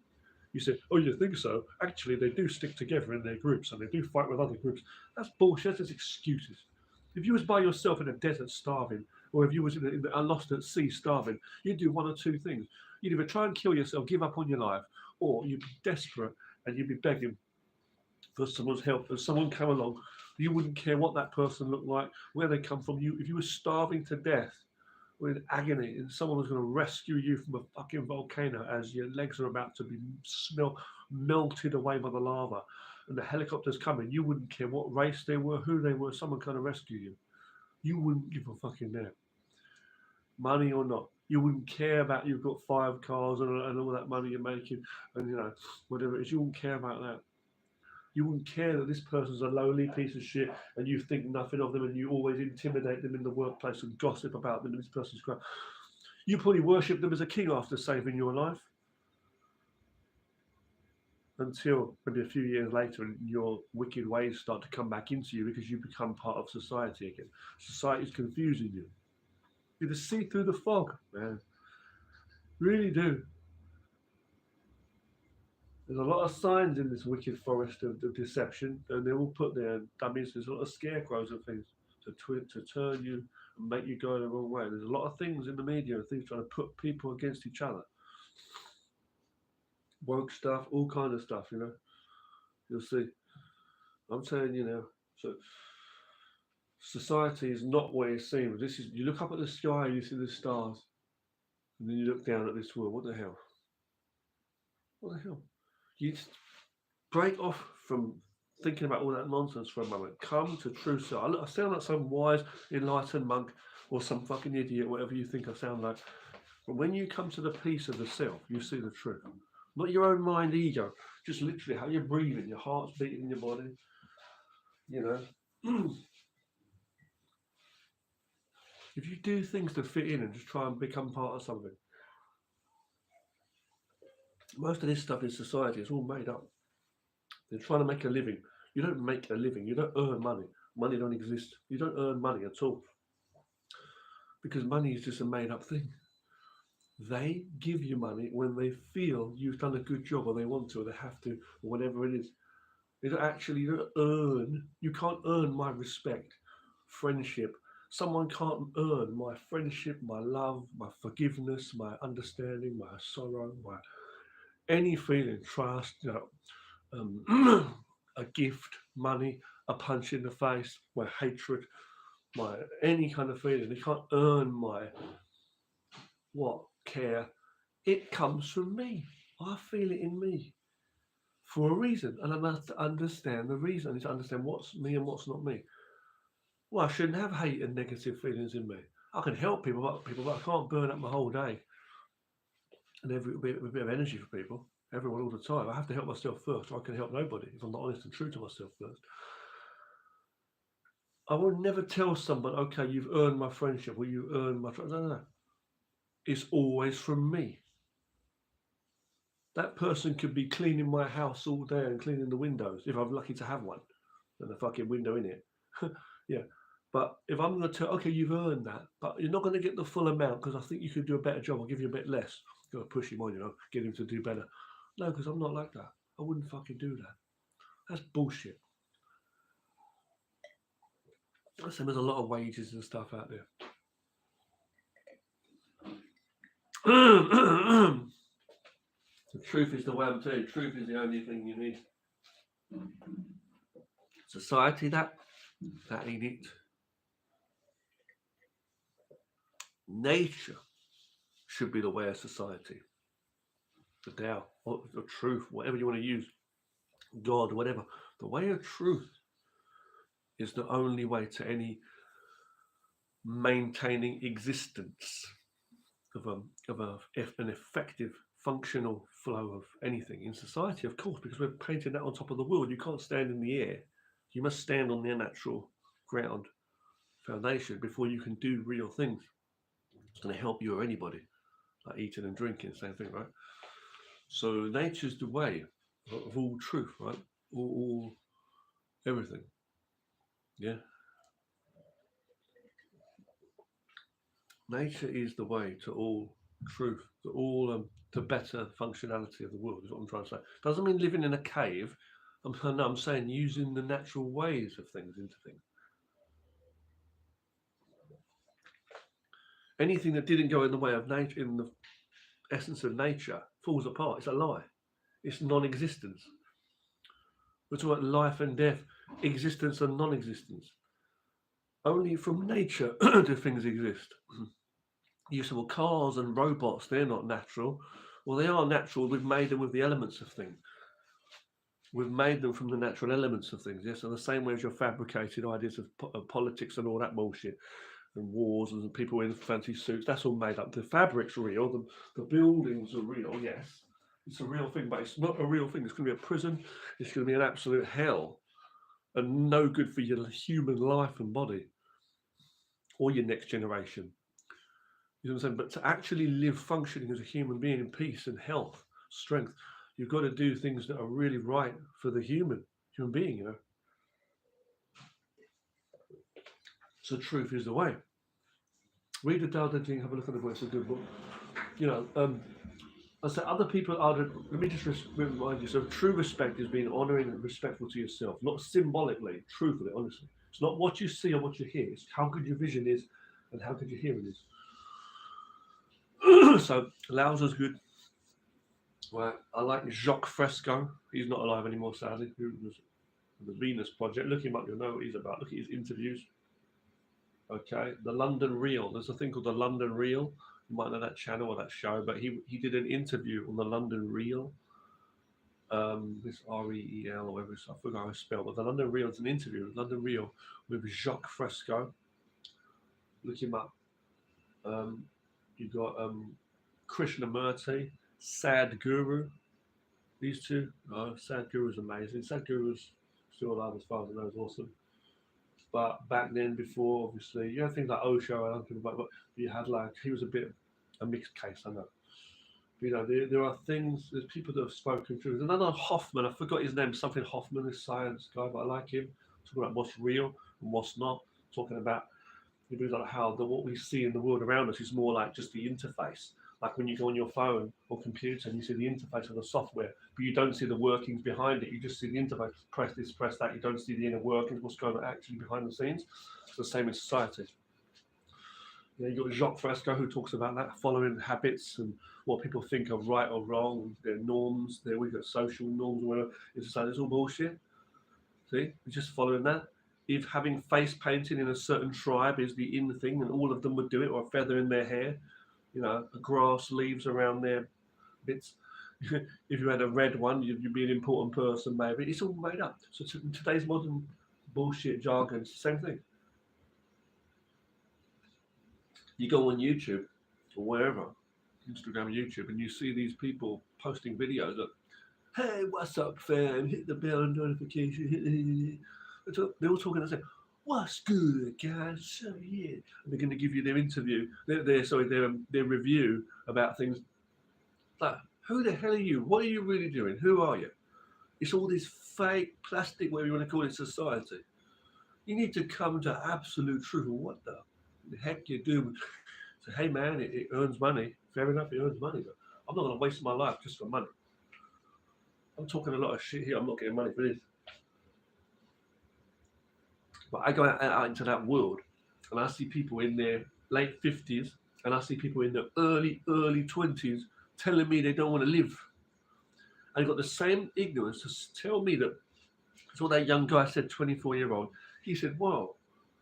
You say, oh, you think so? Actually, they do stick together in their groups and they do fight with other groups. That's bullshit. That's excuses. If you was by yourself in a desert starving, or if you was lost at sea starving, you'd do one or two things. You'd either try and kill yourself, give up on your life, or you'd be desperate and you'd be begging for someone's help. And someone come along, you wouldn't care what that person looked like, where they come from. If you were starving to death or in agony and someone was going to rescue you from a fucking volcano as your legs are about to be melted away by the lava and the helicopter's coming, you wouldn't care what race they were, who they were, someone kind of rescue you. You wouldn't give a fucking damn. Money or not. You wouldn't care about you've got 5 cars and all that money you're making and whatever it is. You wouldn't care about that. You wouldn't care that this person's a lowly piece of shit and you think nothing of them and you always intimidate them in the workplace and gossip about them and this person's crap. You probably worship them as a king after saving your life. Until maybe a few years later and your wicked ways start to come back into you because you become part of society again. Society's confusing you. You just see through the fog, man. Really do. There's a lot of signs in this wicked forest of deception, and they're all put there. That means there's a lot of scarecrows and things to turn you and make you go the wrong way. There's a lot of things in the media and things trying to put people against each other. Woke stuff, all kind of stuff, You'll see. I'm saying, so society is not what it seems. You look up at the sky, you see the stars, and then you look down at this world. What the hell? What the hell? You just break off from thinking about all that nonsense for a moment. Come to true self. I sound like some wise, enlightened monk or some fucking idiot, whatever you think I sound like. But when you come to the peace of the self, you see the truth. Not your own mind ego, just literally how you're breathing, your heart's beating in your body. If you do things to fit in and just try and become part of something, most of this stuff in society is all made up. They're trying to make a living. You don't make a living. You don't earn money. Money don't exist. You don't earn money at all. Because money is just a made up thing. They give you money when they feel you've done a good job or they want to or they have to or whatever it is. You can't earn my respect, friendship. Someone can't earn my friendship, my love, my forgiveness, my understanding, my sorrow, my any feeling, trust, a gift, money, a punch in the face, my hatred, any kind of feeling. They can't earn my care. It comes from me. I feel it in me for a reason, and I must understand the reason. I need to understand what's me and what's not me. Well, I shouldn't have hate and negative feelings in me. I can help people, but I can't burn up my whole day and every bit of energy for people, everyone all the time. I have to help myself first, or I can help nobody if I'm not honest and true to myself first. I will never tell someone, okay, you've earned my friendship or you earned my trust. No. It's always from me. That person could be cleaning my house all day and cleaning the windows if I'm lucky to have one and a fucking window in it. Yeah. But if I'm going to tell, okay, you've earned that, but you're not going to get the full amount because I think you could do a better job. I'll give you a bit less. Got to push him on, get him to do better. No, because I'm not like that. I wouldn't fucking do that. That's bullshit. There's a lot of wages and stuff out there. The truth is the way I'm telling you. Truth is the only thing you need. Society, that ain't it. Nature should be the way of society. The Tao, or the truth, whatever you want to use. God, whatever. The way of truth is the only way to any maintaining existence of an effective functional flow of anything in society, of course, because we're painting that on top of the world. You can't stand in the air. You must stand on their natural ground foundation before you can do real things. It's going to help you or anybody, like eating and drinking, same thing, right? So nature's the way of all truth, right? All everything. Yeah. Nature is the way to all truth, to all to better functionality of the world, is what I'm trying to say. Doesn't mean living in a cave. I'm saying using the natural ways of things into things. Anything that didn't go in the way of nature, in the essence of nature, falls apart. It's a lie. It's non-existence. We're talking about life and death, existence and non-existence. Only from nature do things exist. You say, well, cars and robots, they're not natural. Well, they are natural. We've made them with the elements of things. We've made them from the natural elements of things. Yes, so the same way as your fabricated ideas of politics and all that bullshit, and wars and people in fancy suits, that's all made up. The fabric's real, the buildings are real, yes. It's a real thing, but it's not a real thing. It's going to be a prison. It's going to be an absolute hell and no good for your human life and body or your next generation. You know what I'm saying? But to actually live functioning as a human being in peace and health, strength, you've got to do things that are really right for the human being, So truth is the way. Read the Tao Te Ching, have a look at the book. It's a good book. I said other people are. Let me just remind you. So true respect is being honouring and respectful to yourself, not symbolically, truthfully, honestly. It's not what you see or what you hear. It's how good your vision is and how good your hearing is. So Laozi's good. Well, I like Jacques Fresco. He's not alive anymore, sadly. Who was the Venus Project? Look him up. You'll know what he's about. Look at his interviews. Okay, the London Reel. There's a thing called the London Reel. You might know that channel or that show, but he did an interview on the London Reel. This REEL or whatever, I forgot how it's spelled, but the London Reel is an interview, London Reel with Jacques Fresco. Look him up. You've got Krishnamurti, Sadhguru. These two. Sadhguru's amazing. Sadhguru's still alive as far as I know, is awesome. But back then, before, obviously, you have things like Osho, I don't think about, but you had he was a bit a mixed case, I know. But, there are things, there's people that have spoken through. There's another Hoffman, I forgot his name, something Hoffman, this science guy, but I like him. Talking about what's real and what's not. Talking about how what we see in the world around us is more like just the interface. Like when you go on your phone or computer and you see the interface of the software, but you don't see the workings behind it. You just see the interface, press this, press that. You don't see the inner workings, what's going on actually behind the scenes. It's the same in society. You've got Jacques Fresco who talks about that, following habits and what people think are right or wrong, their norms. We've got social norms or whatever. It's all bullshit. See, we're just following that. if having face painting in a certain tribe is the in thing, and all of them would do it, or a feather in their hair, you know, grass leaves around their bits. If you had a red one, you'd be an important person, maybe. It's all made up. So today's modern bullshit jargon, it's the same thing. You go on YouTube or wherever, Instagram, YouTube, and you see these people posting videos of, hey, what's up, fam? Hit the bell notification. They're all talking and saying, what's good, guys? So yeah, and they're going to give you their interview, their review about things. Like, who the hell are you? What are you really doing? Who are you? It's all this fake plastic, whatever you want to call it, society. You need to come to absolute truth. What the heck you do? So hey man, it earns money. Fair enough, it earns money, but I'm not going to waste my life just for money. I'm talking a lot of shit here. I'm not getting money for this. But I go out into that world and I see people in their late 50s and I see people in their early 20s telling me they don't want to live. And got the same ignorance to tell me that. So that young guy said, 24-year-old, he said, wow,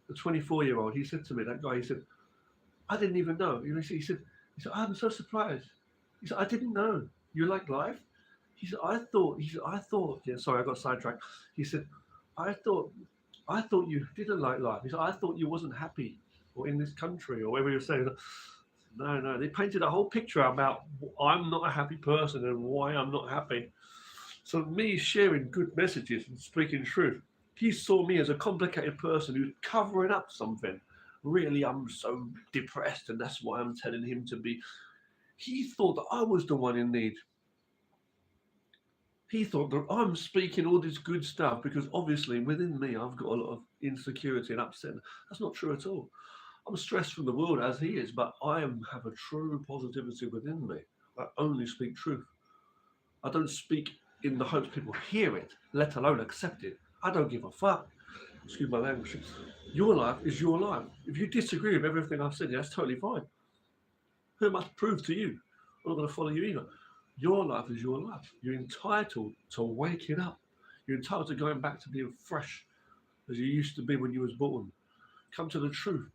the 24-year-old, he said to me, that guy, he said, I didn't even know. He said, I'm so surprised. He said, I didn't know. You like life? He said, I thought, yeah, sorry, I got sidetracked. He said, I thought you didn't like life. He said, I thought you wasn't happy or in this country or whatever you're saying. No, they painted a whole picture about I'm not a happy person and why I'm not happy. So me sharing good messages and speaking truth, he saw me as a complicated person who's covering up something. Really, I'm so depressed and that's why I'm telling him to be. He thought that I was the one in need. He thought that I'm speaking all this good stuff because obviously within me I've got a lot of insecurity and upset. That's not true at all. I'm stressed from the world as he is, but I have a true positivity within me. I only speak truth. I don't speak in the hopes people hear it, let alone accept it. I don't give a fuck. Excuse my language. Your life is your life. If you disagree with everything I've said, that's totally fine. Who am I to prove to you? I'm not going to follow you either. Your life is your life. You're entitled to waking up. You're entitled to going back to being fresh as you used to be when you was born. Come to the truth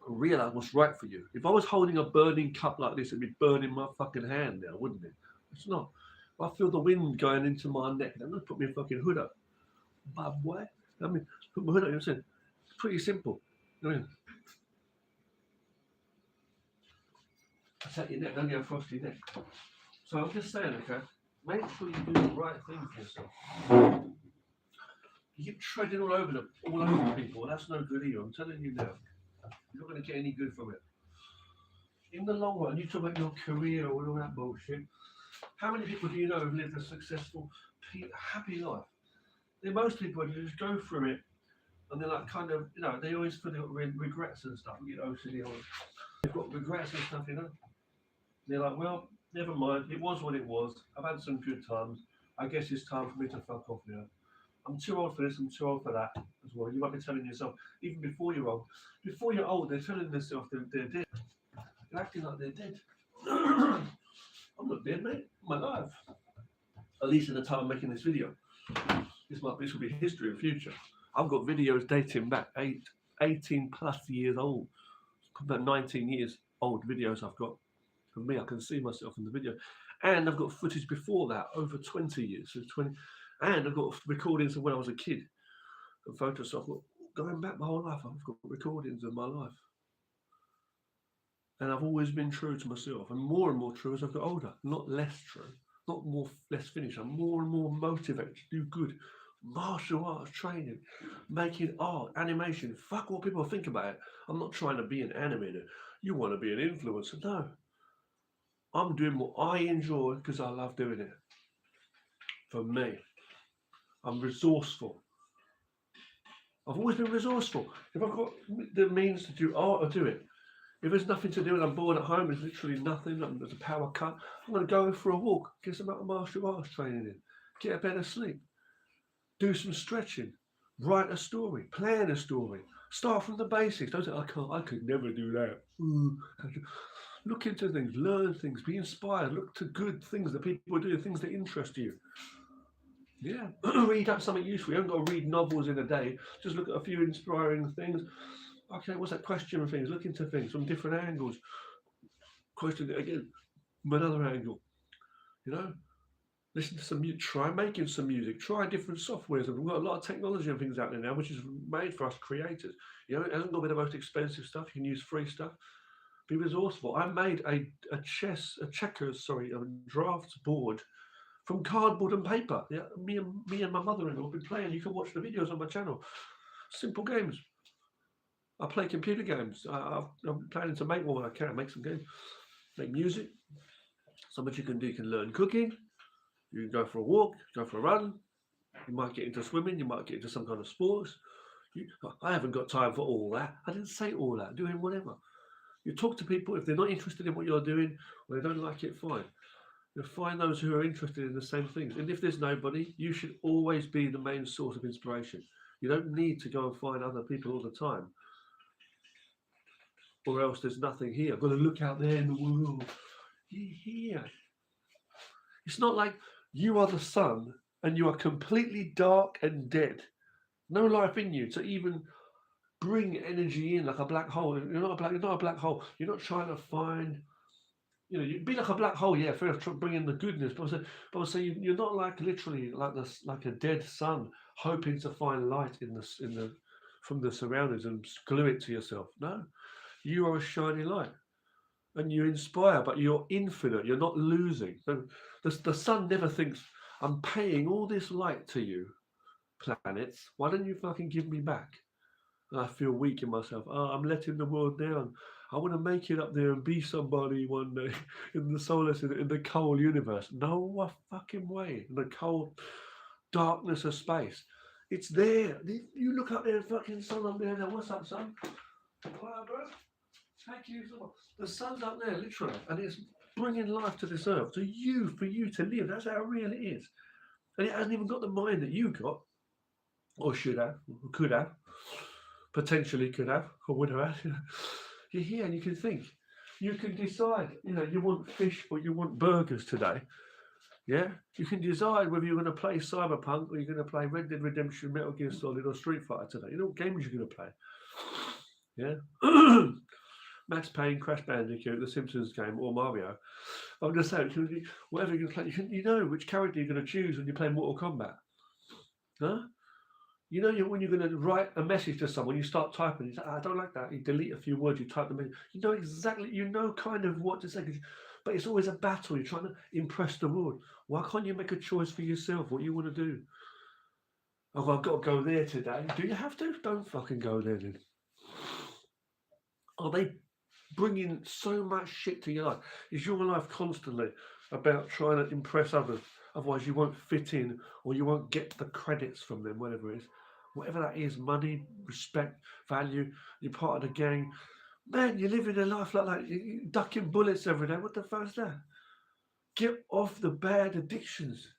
and realize what's right for you. If I was holding a burning cup like this, it'd be burning my fucking hand now, wouldn't it? It's not. If I feel the wind going into my neck, I'm going to put my fucking hood up. But what? I mean, put my hood up. It's pretty simple. I mean, attack your neck, don't get a frosty neck. So I'm just saying, okay, make sure you do the right thing for yourself. You keep treading all over people. That's no good either. I'm telling you now. You're not going to get any good from it. In the long run, you talk about your career or all that bullshit. How many people do you know have lived a successful, happy life? Most people just go through it and they're like kind of, you know, they always feel regrets and stuff. You know, they've got regrets and stuff, you know. They're like, well, never mind. It was what it was. I've had some good times. I guess it's time for me to fuck off now. I'm too old for this. I'm too old for that as well. You might be telling yourself, even before you're old. Before you're old, they're telling themselves they're dead. They're acting like they're dead. I'm not dead, mate. I'm alive. At least at the time I'm making this video. This will be history in the future. I've got videos dating back 18 plus years old. About 19 years old videos I've got. For me, I can see myself in the video. And I've got footage before that, over 20 years. So 20, and I've got recordings of when I was a kid. And photos. So I've got, going back my whole life, I've got recordings of my life. And I've always been true to myself. And more true as I've got older. Not less true. Not less finished. I'm more and more motivated to do good. Martial arts training, making art, animation. Fuck what people think about it. I'm not trying to be an animator. You want to be an influencer? No. I'm doing what I enjoy because I love doing it. For me, I'm resourceful. I've always been resourceful. If I've got the means to do art, I'll do it. If there's nothing to do and I'm bored at home, there's literally nothing, there's a power cut, I'm going to go for a walk, get some martial arts training in, get a better sleep, do some stretching, write a story, plan a story, start from the basics. Don't say, I could never do that. Look into things, learn things, be inspired, look to good things that people do, things that interest you. Yeah, read up something useful. You haven't got to read novels in a day. Just look at a few inspiring things. Okay, what's that? Question things. Look into things from different angles. Question it again from another angle. You know, listen to some music. Try making some music. Try different softwares. We've got a lot of technology and things out there now, which is made for us creators. You know, it hasn't got to be the most expensive stuff. You can use free stuff. Be resourceful. I made a drafts board from cardboard and paper. Yeah, me and my mother-in-law have been playing. You can watch the videos on my channel. Simple games. I play computer games. I'm planning to make one when I can. Make some games. Make music. So much you can do. You can learn cooking. You can go for a walk. Go for a run. You might get into swimming. You might get into some kind of sports. I haven't got time for all that. I didn't say all that. Doing whatever. You talk to people. If they're not interested in what you're doing or they don't like it, fine. You'll find those who are interested in the same things. And if there's nobody, you should always be the main source of inspiration. You don't need to go and find other people all the time, or else there's nothing here. I've got to look out there in the world. You're here. It's not like you are the sun and you are completely dark and dead. No life in you to even bring energy in like a black hole. You're not a black hole. You're not trying to find. You know, you'd be like a black hole, yeah, for bringing the goodness. But I was saying, you're not like literally like a dead sun, hoping to find light in the from the surroundings and glue it to yourself. No, you are a shining light, and you inspire. But you're infinite. You're not losing. The sun never thinks, I'm paying all this light to you, planets. Why don't you fucking give me back? And I feel weak in myself. Oh, I'm letting the world down. I want to make it up there and be somebody one day in the solar system, in the cold universe. No fucking way. In the cold darkness of space. It's there. You look up there, fucking sun up there. Now, what's up, son? Wow, bro. Thank you so much. The sun's up there, literally, and it's bringing life to this earth. For you to live. That's how real it is. And it hasn't even got the mind that you got, or should have, or could have. Potentially could have or would have had. You're here and you can think. You can decide, you want fish or you want burgers today. Yeah? You can decide whether you're going to play Cyberpunk or you're going to play Red Dead Redemption, Metal Gear Solid or Street Fighter today. You know what games you're going to play. Yeah? Max Payne, Crash Bandicoot, The Simpsons game or Mario. I'm just saying, whatever you're going to play, you know which character you're going to choose when you play Mortal Kombat. Huh? You know, when you're going to write a message to someone, you start typing, you say, I don't like that. You delete a few words, you type them in. You know exactly, kind of what to say. But it's always a battle. You're trying to impress the world. Why can't you make a choice for yourself, what you want to do? Oh, I've got to go there today. Do you have to? Don't fucking go there then. Are they bringing so much shit to your life? Is your life constantly about trying to impress others? Otherwise, you won't fit in or you won't get the credits from them, whatever it is. Whatever that is, money, respect, value, you're part of the gang. Man, you're living a life like that. You're ducking bullets every day. What the fuck is that? Get off the bad addictions.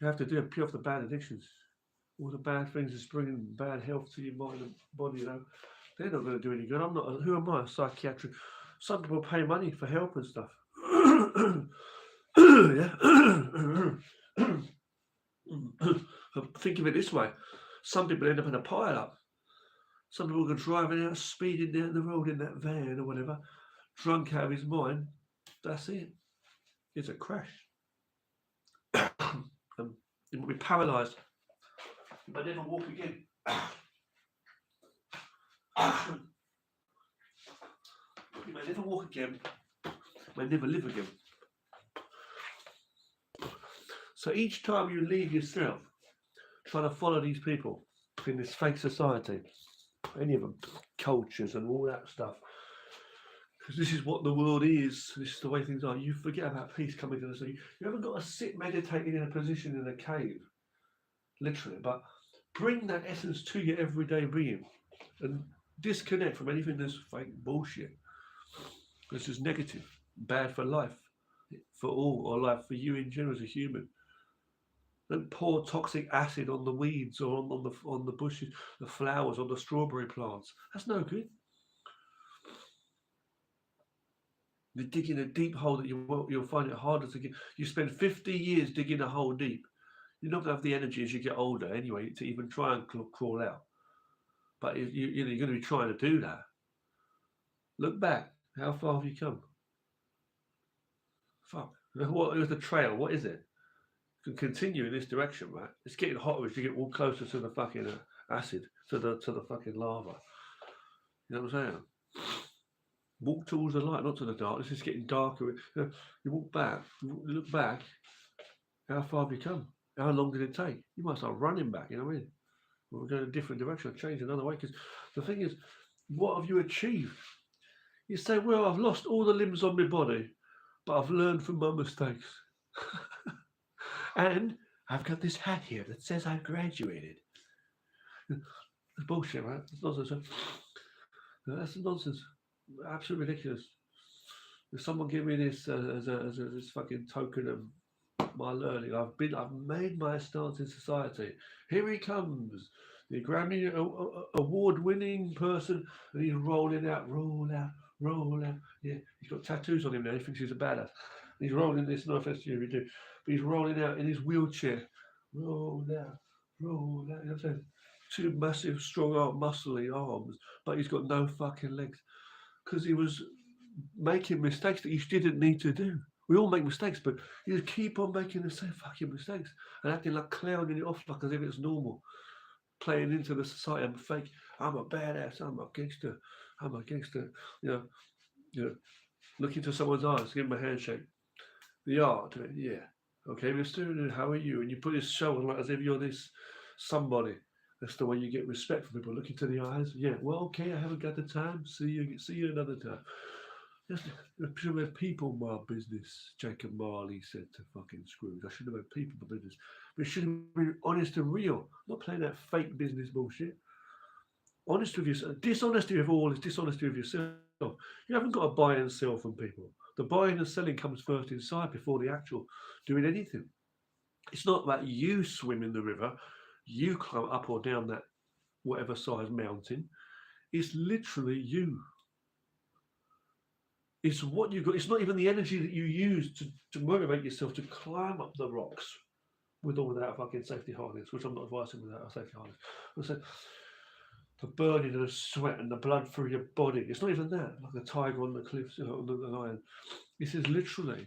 You have to do it, pure off the bad addictions. All the bad things is bringing bad health to your mind and body, They're not going to do any good. I'm not. Who am I? A psychiatrist. Some people pay money for help and stuff. Yeah. Think of it this way. Some people end up in a pile-up. Some people are driving out, speeding down the road in that van or whatever, drunk out of his mind. That's it. It's a crash. He will be paralysed. He may never walk again. He may never walk again. May never live again. So each time you leave yourself, trying to follow these people in this fake society, any of them, cultures and all that stuff, because this is what the world is, this is the way things are, you forget about peace coming to the sea. You haven't got to sit meditating in a position in a cave, literally, but bring that essence to your everyday being and disconnect from anything that's fake bullshit. This is negative, bad for life, for all, or life for you in general as a human. Don't pour toxic acid on the weeds or on the bushes, the flowers, on the strawberry plants. That's no good. You're digging a deep hole that you'll find it harder to get. You spend 50 years digging a hole deep. You're not going to have the energy as you get older anyway to even try and crawl out. But you're going to be trying to do that. Look back. How far have you come? Fuck. What is the trail? What is it? You can continue in this direction, right? It's getting hotter as you get more closer to the fucking acid, to the fucking lava. You know what I'm saying? Walk towards the light, not to the dark. This is getting darker. You walk back. You look back. How far have you come? How long did it take? You might start running back. You know what I mean? We're going a different direction, change another way. Because the thing is, what have you achieved? You say, well, I've lost all the limbs on my body, but I've learned from my mistakes. And I've got this hat here that says I've graduated. It's bullshit, right? It's nonsense. That's nonsense. Absolutely ridiculous. If someone give me this as this fucking token of my learning, I've made my stance in society. Here he comes, the Grammy award-winning person, and he's rolling out, roll out, roll out. Yeah, he's got tattoos on him now. He thinks he's a badass. And he's rolling this. No offense to you, if you do, but he's rolling out in his wheelchair. Roll out, roll out. You know what I'm saying? Two massive, strong arm, muscly arms, but he's got no fucking legs because he was making mistakes that he didn't need to do. We all make mistakes, but you just keep on making the same fucking mistakes and acting like clowning it off like as if it's normal, playing into the society. I'm fake. I'm a badass. I'm a gangster. I'm a gangster. You know. Look into someone's eyes, give him a handshake. The art, yeah. Okay, Mr. How are you? And you put this show on like as if you're this somebody. That's the way you get respect from people. Look into the eyes. Yeah. Well, okay. I haven't got the time. See you another time. Just people my business. Jacob Marley said to fucking Scrooge. I should have had people my business, but it should have been honest and real. Not playing that fake business bullshit. Honest with yourself. Dishonesty with all is dishonesty with yourself. You haven't got to buy and sell from people. The buying and selling comes first inside before the actual doing anything. It's not that you swim in the river. You climb up or down that whatever size mountain. It's literally you. It's what you got. It's not even the energy that you use to motivate yourself to climb up the rocks with or without a fucking safety harness, which I'm not advising without a safety harness. I said the burning and the sweat and the blood through your body. It's not even that, like a tiger on the cliffs, on the lion. This is literally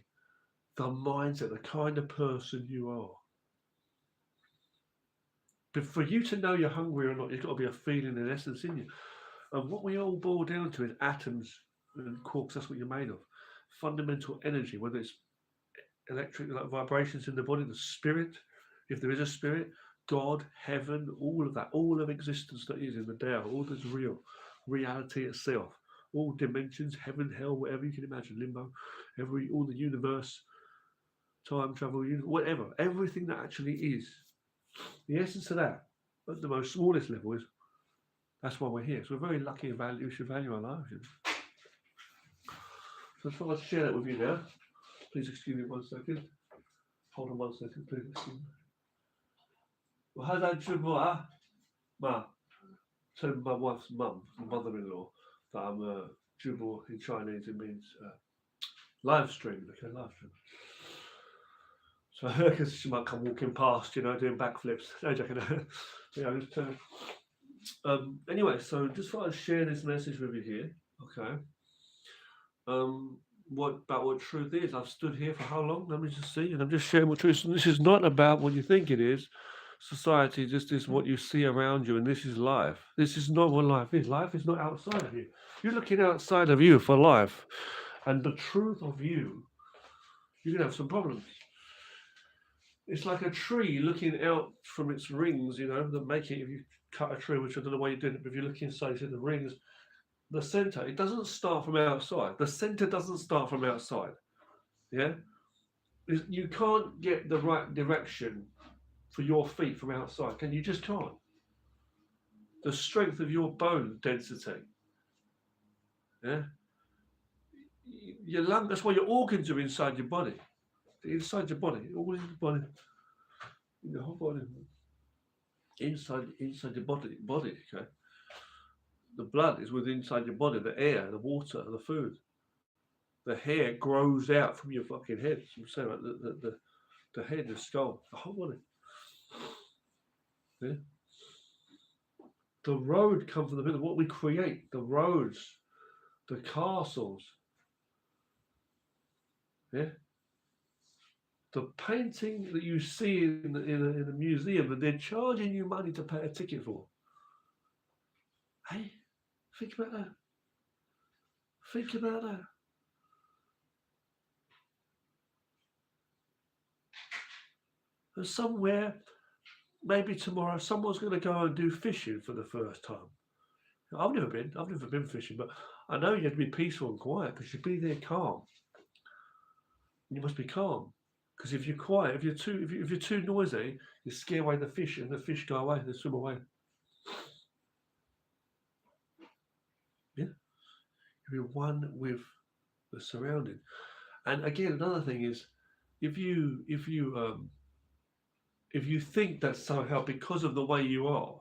the mindset, the kind of person you are. But for you to know you're hungry or not, you've got to be a feeling and essence in you. And what we all boil down to is atoms and quarks. That's what you're made of. Fundamental energy, whether it's electric, like vibrations in the body, the spirit, if there is a spirit, God, heaven, all of that, all of existence that is in the Tao, all that's real, reality itself, all dimensions, heaven, hell, whatever you can imagine, limbo, all the universe, time travel, whatever, everything that actually is. The essence of that, at the most smallest level, is that's why we're here. So we're very lucky and we should value our lives. So I just want to share that with you now. Please excuse me 1 second. Hold on 1 second, please excuse me. Well, how did you tell my wife's mum, mother-in-law, that I'm Jubal in Chinese, it means live stream, okay, live stream. So because she might come walking past, doing backflips. No joking. Just anyway, so just thought I'd share this message with you here. Okay. What truth is? I've stood here for how long? Let me just see, and I'm just sharing what truth. And this is not about what you think it is. Society just is what you see around you, and this is life. This is not what life is. Life is not outside of you. You're looking outside of you for life, and the truth of you, you're gonna have some problems. It's like a tree looking out from its rings, that make it, if you cut a tree, which I don't know why you're doing it, but if you look inside, the rings, the center, it doesn't start from outside. The center doesn't start from outside. Yeah? You can't get the right direction for your feet from outside. You just can't. The strength of your bone density. Yeah? Your lung, that's why your organs are inside your body. Inside your body, all in the body, in the whole body, inside your body. Okay, the blood is within inside your body. The air, the water, the food, the hair grows out from your fucking head. So I'm saying, like the head, the skull, the whole body. Yeah? The road comes from the middle. What we create, the roads, the castles, yeah. The painting that you see in a museum and they're charging you money to pay a ticket for. Hey, think about that. Think about that. And somewhere, maybe tomorrow, someone's going to go and do fishing for the first time. I've never been fishing, but I know you have to be peaceful and quiet because you'd be there calm. You must be calm. Because if you're quiet, if you're too noisy, you scare away the fish, and the fish go away, they swim away. Yeah, you're one with the surrounding. And again, another thing is, if you think that somehow because of the way you are,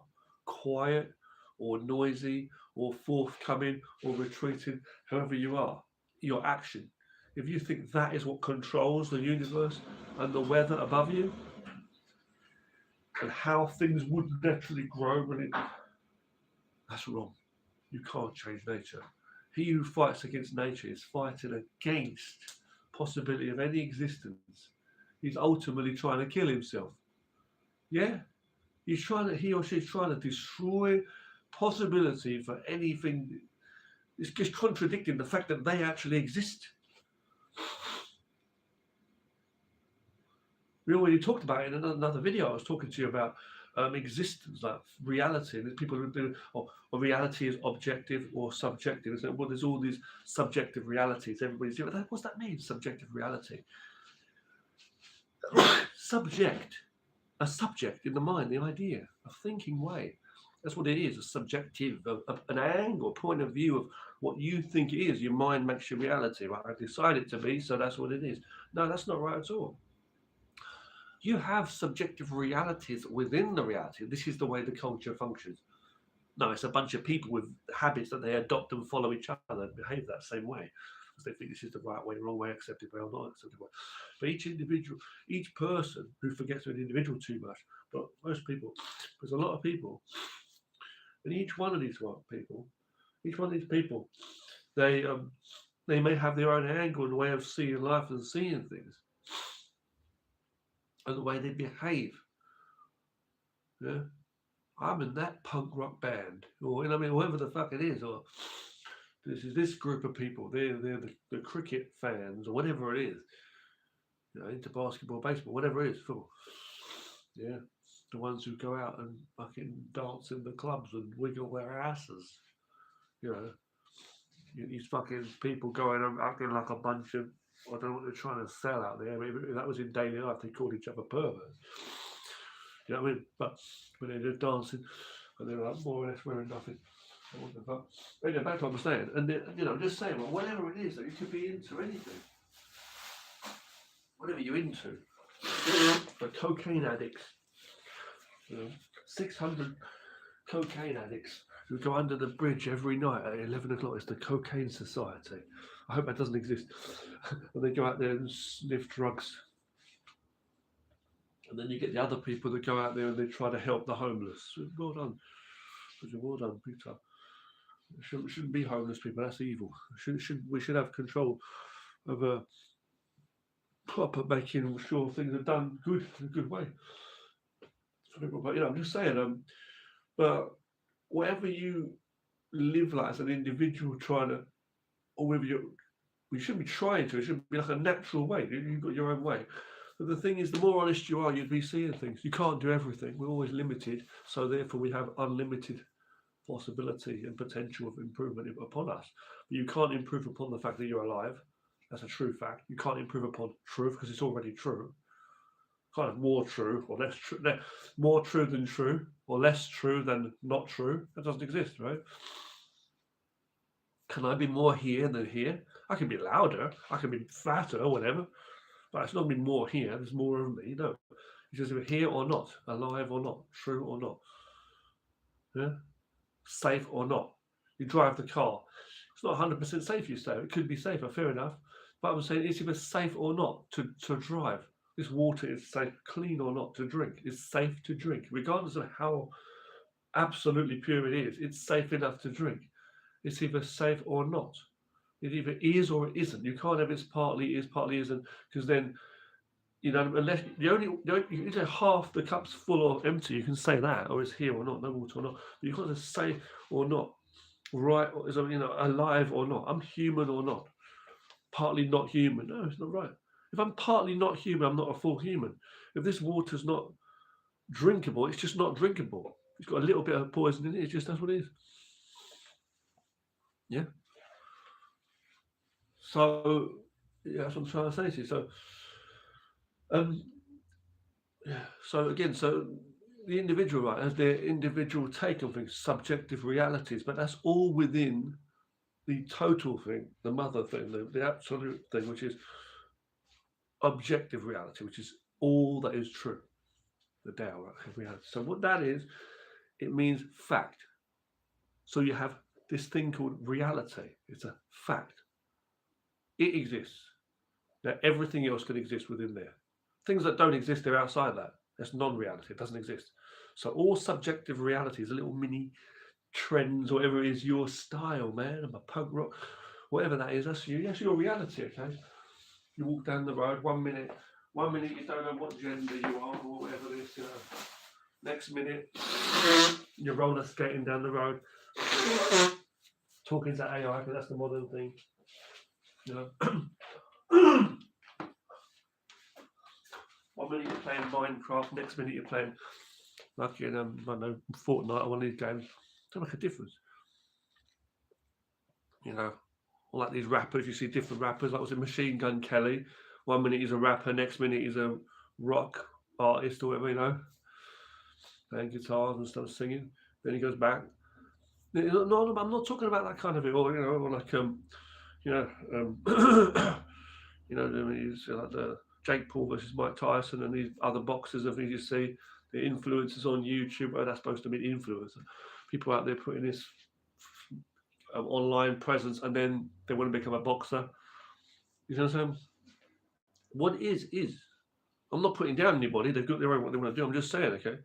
quiet or noisy or forthcoming or retreating, however you are, your action. If you think that is what controls the universe and the weather above you, and how things would naturally grow, that's wrong. You can't change nature. He who fights against nature is fighting against possibility of any existence. He's ultimately trying to kill himself. Yeah, he or she's trying to destroy possibility for anything. It's just contradicting the fact that they actually exist. We already talked about it in another video. I was talking to you about existence, like reality. There's people who do, or reality is objective or subjective. So, well, there's all these subjective realities. Everybody's doing that. What's that mean? Subjective reality. A subject in the mind, the idea, a thinking way. That's what it is. A subjective, an angle, point of view of what you think it is. Your mind makes your reality. Right? I decide it to be, so that's what it is. No, that's not right at all. You have subjective realities within the reality. This is the way the culture functions. No, it's a bunch of people with habits that they adopt and follow each other and behave that same way. Because they think this is the right way, wrong way, accepted way, or not accepted way. But each individual, each person who forgets an individual too much, but most people, there's a lot of people, and each one of these people, they may have their own angle and way of seeing life and seeing things. And the way they behave. Yeah, I'm in that punk rock band, or whoever the fuck it is, or this is this group of people. They're the cricket fans, or whatever it is. Into basketball, baseball, whatever it is, football. Yeah, the ones who go out and fucking dance in the clubs and wiggle their asses. These fucking people going and acting like a bunch of. I don't know what they're trying to sell out there. If that was in daily life, they called each other perverts. You know what I mean? But when they're dancing and they're like more or less wearing nothing. What the fuck? Anyway, back to what I'm saying. And I'm just saying, well, whatever it is that you could be into anything. Whatever you're into. For cocaine addicts. 600 cocaine addicts who go under the bridge every night at 11 o'clock. It's the Cocaine Society. I hope that doesn't exist. And they go out there and sniff drugs. And then you get the other people that go out there and they try to help the homeless. Well done. Well done, Peter. Shouldn't be homeless people. That's evil. We should have control of proper making sure things are done good in a good way. But I'm just saying. But whatever you live like as an individual, trying to, or whether we shouldn't be trying to. It should be like a natural way. You've got your own way. But the thing is, the more honest you are, you'd be seeing things. You can't do everything. We're always limited. So therefore, we have unlimited possibility and potential of improvement upon us. But you can't improve upon the fact that you're alive. That's a true fact. You can't improve upon truth because it's already true. Kind of more true or less true. More true than true or less true than not true. That doesn't exist, right? Can I be more here than here? I can be louder. I can be fatter or whatever. But it's not be more here. There's more of me. No. It's just here or not. Alive or not. True or not. Yeah? Safe or not. You drive the car. It's not 100% safe, you say. It could be safer, fair enough. But I'm saying, is it safe or not to drive? This water is safe, clean or not, to drink. It's safe to drink, regardless of how absolutely pure it is. It's safe enough to drink. It's either safe or not. It either is or it isn't. You can't have it's partly is, partly isn't, because then, unless you can say half the cup's full or empty, you can say that, or it's here or not, no water or not. But you can't just say or not, right, or is alive or not. I'm human or not. Partly not human. No, it's not right. If I'm partly not human, I'm not a full human. If this water's not drinkable, it's just not drinkable. It's got a little bit of poison in it. It's just that's what it is. Yeah. So that's what I'm trying to say to you. So again, the individual, right, has their individual take on things, subjective realities, but that's all within the total thing, the mother thing, the absolute thing, which is objective reality, which is all that is true, the Tao reality. So what that is, it means fact. So you have this thing called reality. It's a fact. It exists. Now everything else can exist within there. Things that don't exist, they're outside that. That's non-reality. It doesn't exist. So all subjective realities, a little mini trends, whatever it is, your style, man. I'm a punk rock, whatever that is. That's you. That's your reality. Okay. You walk down the road. 1 minute you don't know what gender you are or whatever it is. Next minute you're roller skating down the road, talking to AI, because that's the modern thing. 1 minute you're playing Minecraft, next minute you're playing like I don't know, Fortnite or one of these games. Don't make a difference. Like these rappers, you see different rappers, like was it Machine Gun Kelly? 1 minute he's a rapper, next minute he's a rock artist or whatever, playing guitars and stuff, singing. Then he goes back. No, I'm not talking about that kind of it, or like he's like the Jake Paul versus Mike Tyson and these other boxers of things you see, the influencers on YouTube. Well, that's supposed to be influencer. People out there putting this online presence, and then they want to become a boxer. You know what I'm saying? What is. I'm not putting down anybody. They've got their own what they want to do. I'm just saying, okay.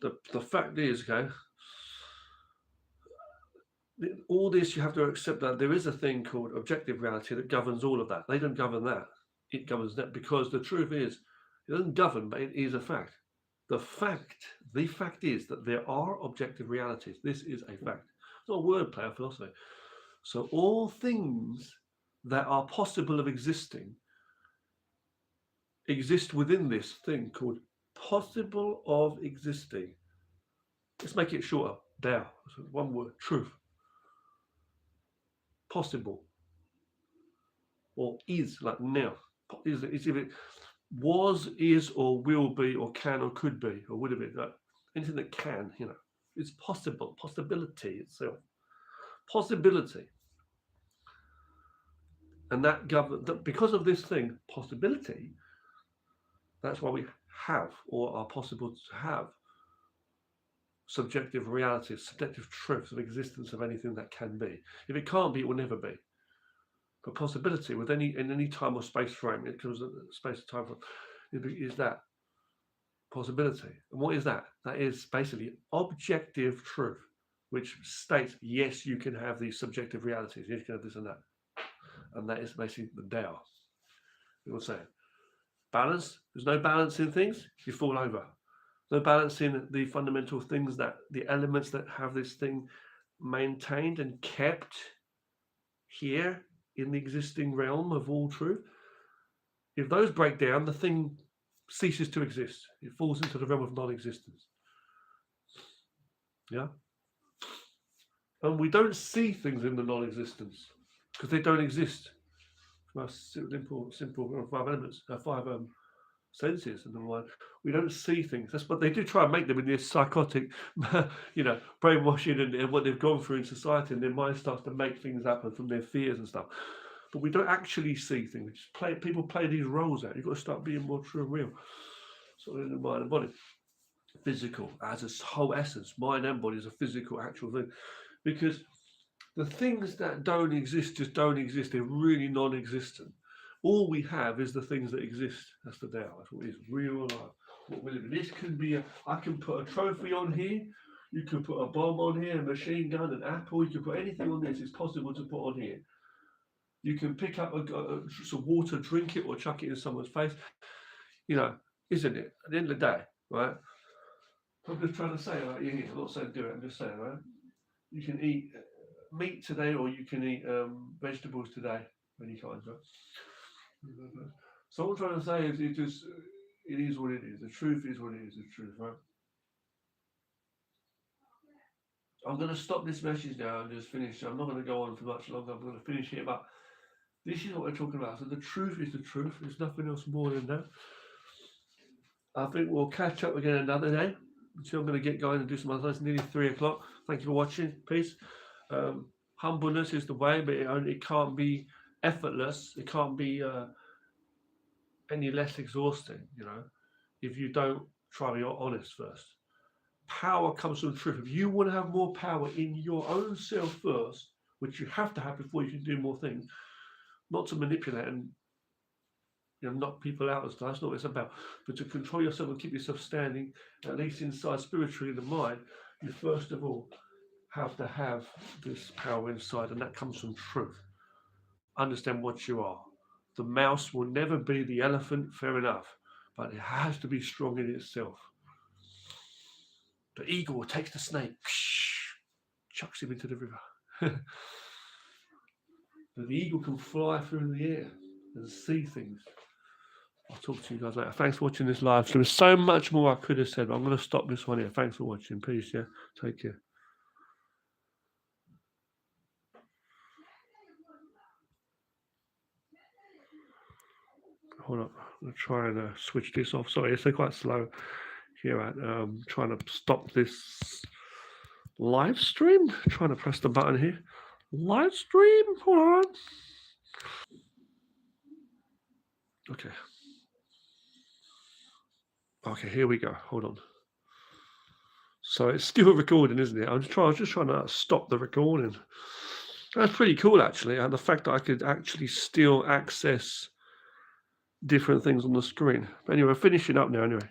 The fact is, okay. All this, you have to accept that there is a thing called objective reality that governs all of that. They don't govern that. It governs that, because the truth is, it doesn't govern, but it is a fact. The fact is that there are objective realities. This is a fact. It's not a wordplay or philosophy. So all things that are possible of existing exist within this thing called possible of existing. Let's make it shorter. There. One word. Truth. Possible. Or is, like now. Is if it was, is, or will be, or can, or could be, or would have been. Like anything that can, it's possible. Possibility itself. Possibility. And that because of this thing, possibility, that's why we have, or are possible to have, subjective realities, subjective truths of existence of anything that can be. If it can't be, it will never be. But possibility, in any time or space frame, it comes space and time frame, is that possibility. And what is that? That is basically objective truth, which states, yes, you can have these subjective realities. Yes, you can have this and that. And that is basically the Tao. You know what I'm saying? Balance. There's no balance in things, you fall over. No balance in the fundamental things, that the elements that have this thing maintained and kept here in the existing realm of all truth. If those break down, the thing ceases to exist. It falls into the realm of non-existence. Yeah? And we don't see things in the non-existence because they don't exist. Simple 5 elements, 5 senses and the like. We don't see things. That's what they do, try and make them in this psychotic, brainwashing and what they've gone through in society, and their mind starts to make things happen from their fears and stuff. But we don't actually see things. People play these roles out. You've got to start being more true and real. So in the mind and body. Physical as a whole essence. Mind and body is a physical, actual thing. Because the things that don't exist just don't exist. They're really non-existent. All we have is the things that exist. That's the Tao. That's what it is. Real life. What we live in. This could be I can put a trophy on here. You can put a bomb on here, a machine gun, an apple. You can put anything on this. It's possible to put on here. You can pick up some water, drink it, or chuck it in someone's face. Isn't it? At the end of the day, right? I'm just trying to say, like, I'm not saying do it. I'm just saying, right? You can eat meat today, or you can eat vegetables today. Many kinds, right? So what I'm trying to say is, it is what it is. The truth is what it is. The truth, right? I'm going to stop this message now and just finish. I'm not going to go on for much longer. I'm going to finish here, but this is what we're talking about. So the truth is the truth. There's nothing else more than that. I think we'll catch up again another day. Until I'm going to get going and do some other. It's nearly 3 o'clock. Thank you for watching. Peace. Humbleness is the way, but it can't be effortless. It can't be any less exhausting, if you don't try to be honest first. Power comes from truth. If you want to have more power in your own self first, which you have to have before you can do more things, not to manipulate and knock people out and stuff. That's not what it's about. But to control yourself and keep yourself standing, at least inside spiritually, the mind, you first of all have to have this power inside, and that comes from truth. Understand what you are. The mouse will never be the elephant, fair enough, but it has to be strong in itself. The eagle takes the snake, chucks him into the river. But the eagle can fly through the air and see things. I'll talk to you guys later. Thanks for watching this live stream. There's so much more I could have said, but I'm going to stop this one here. Thanks for watching. Peace, yeah? Take care. Hold up. I'm trying to switch this off. Sorry, it's quite slow here. I'm trying to stop this live stream. Trying to press the button here. Live stream. Hold on. Okay. Okay, here we go. Hold on. So it's still recording, isn't it? I was just trying to stop the recording. That's pretty cool, actually. And the fact that I could actually still access different things on the screen. But anyway, finishing up now anyway.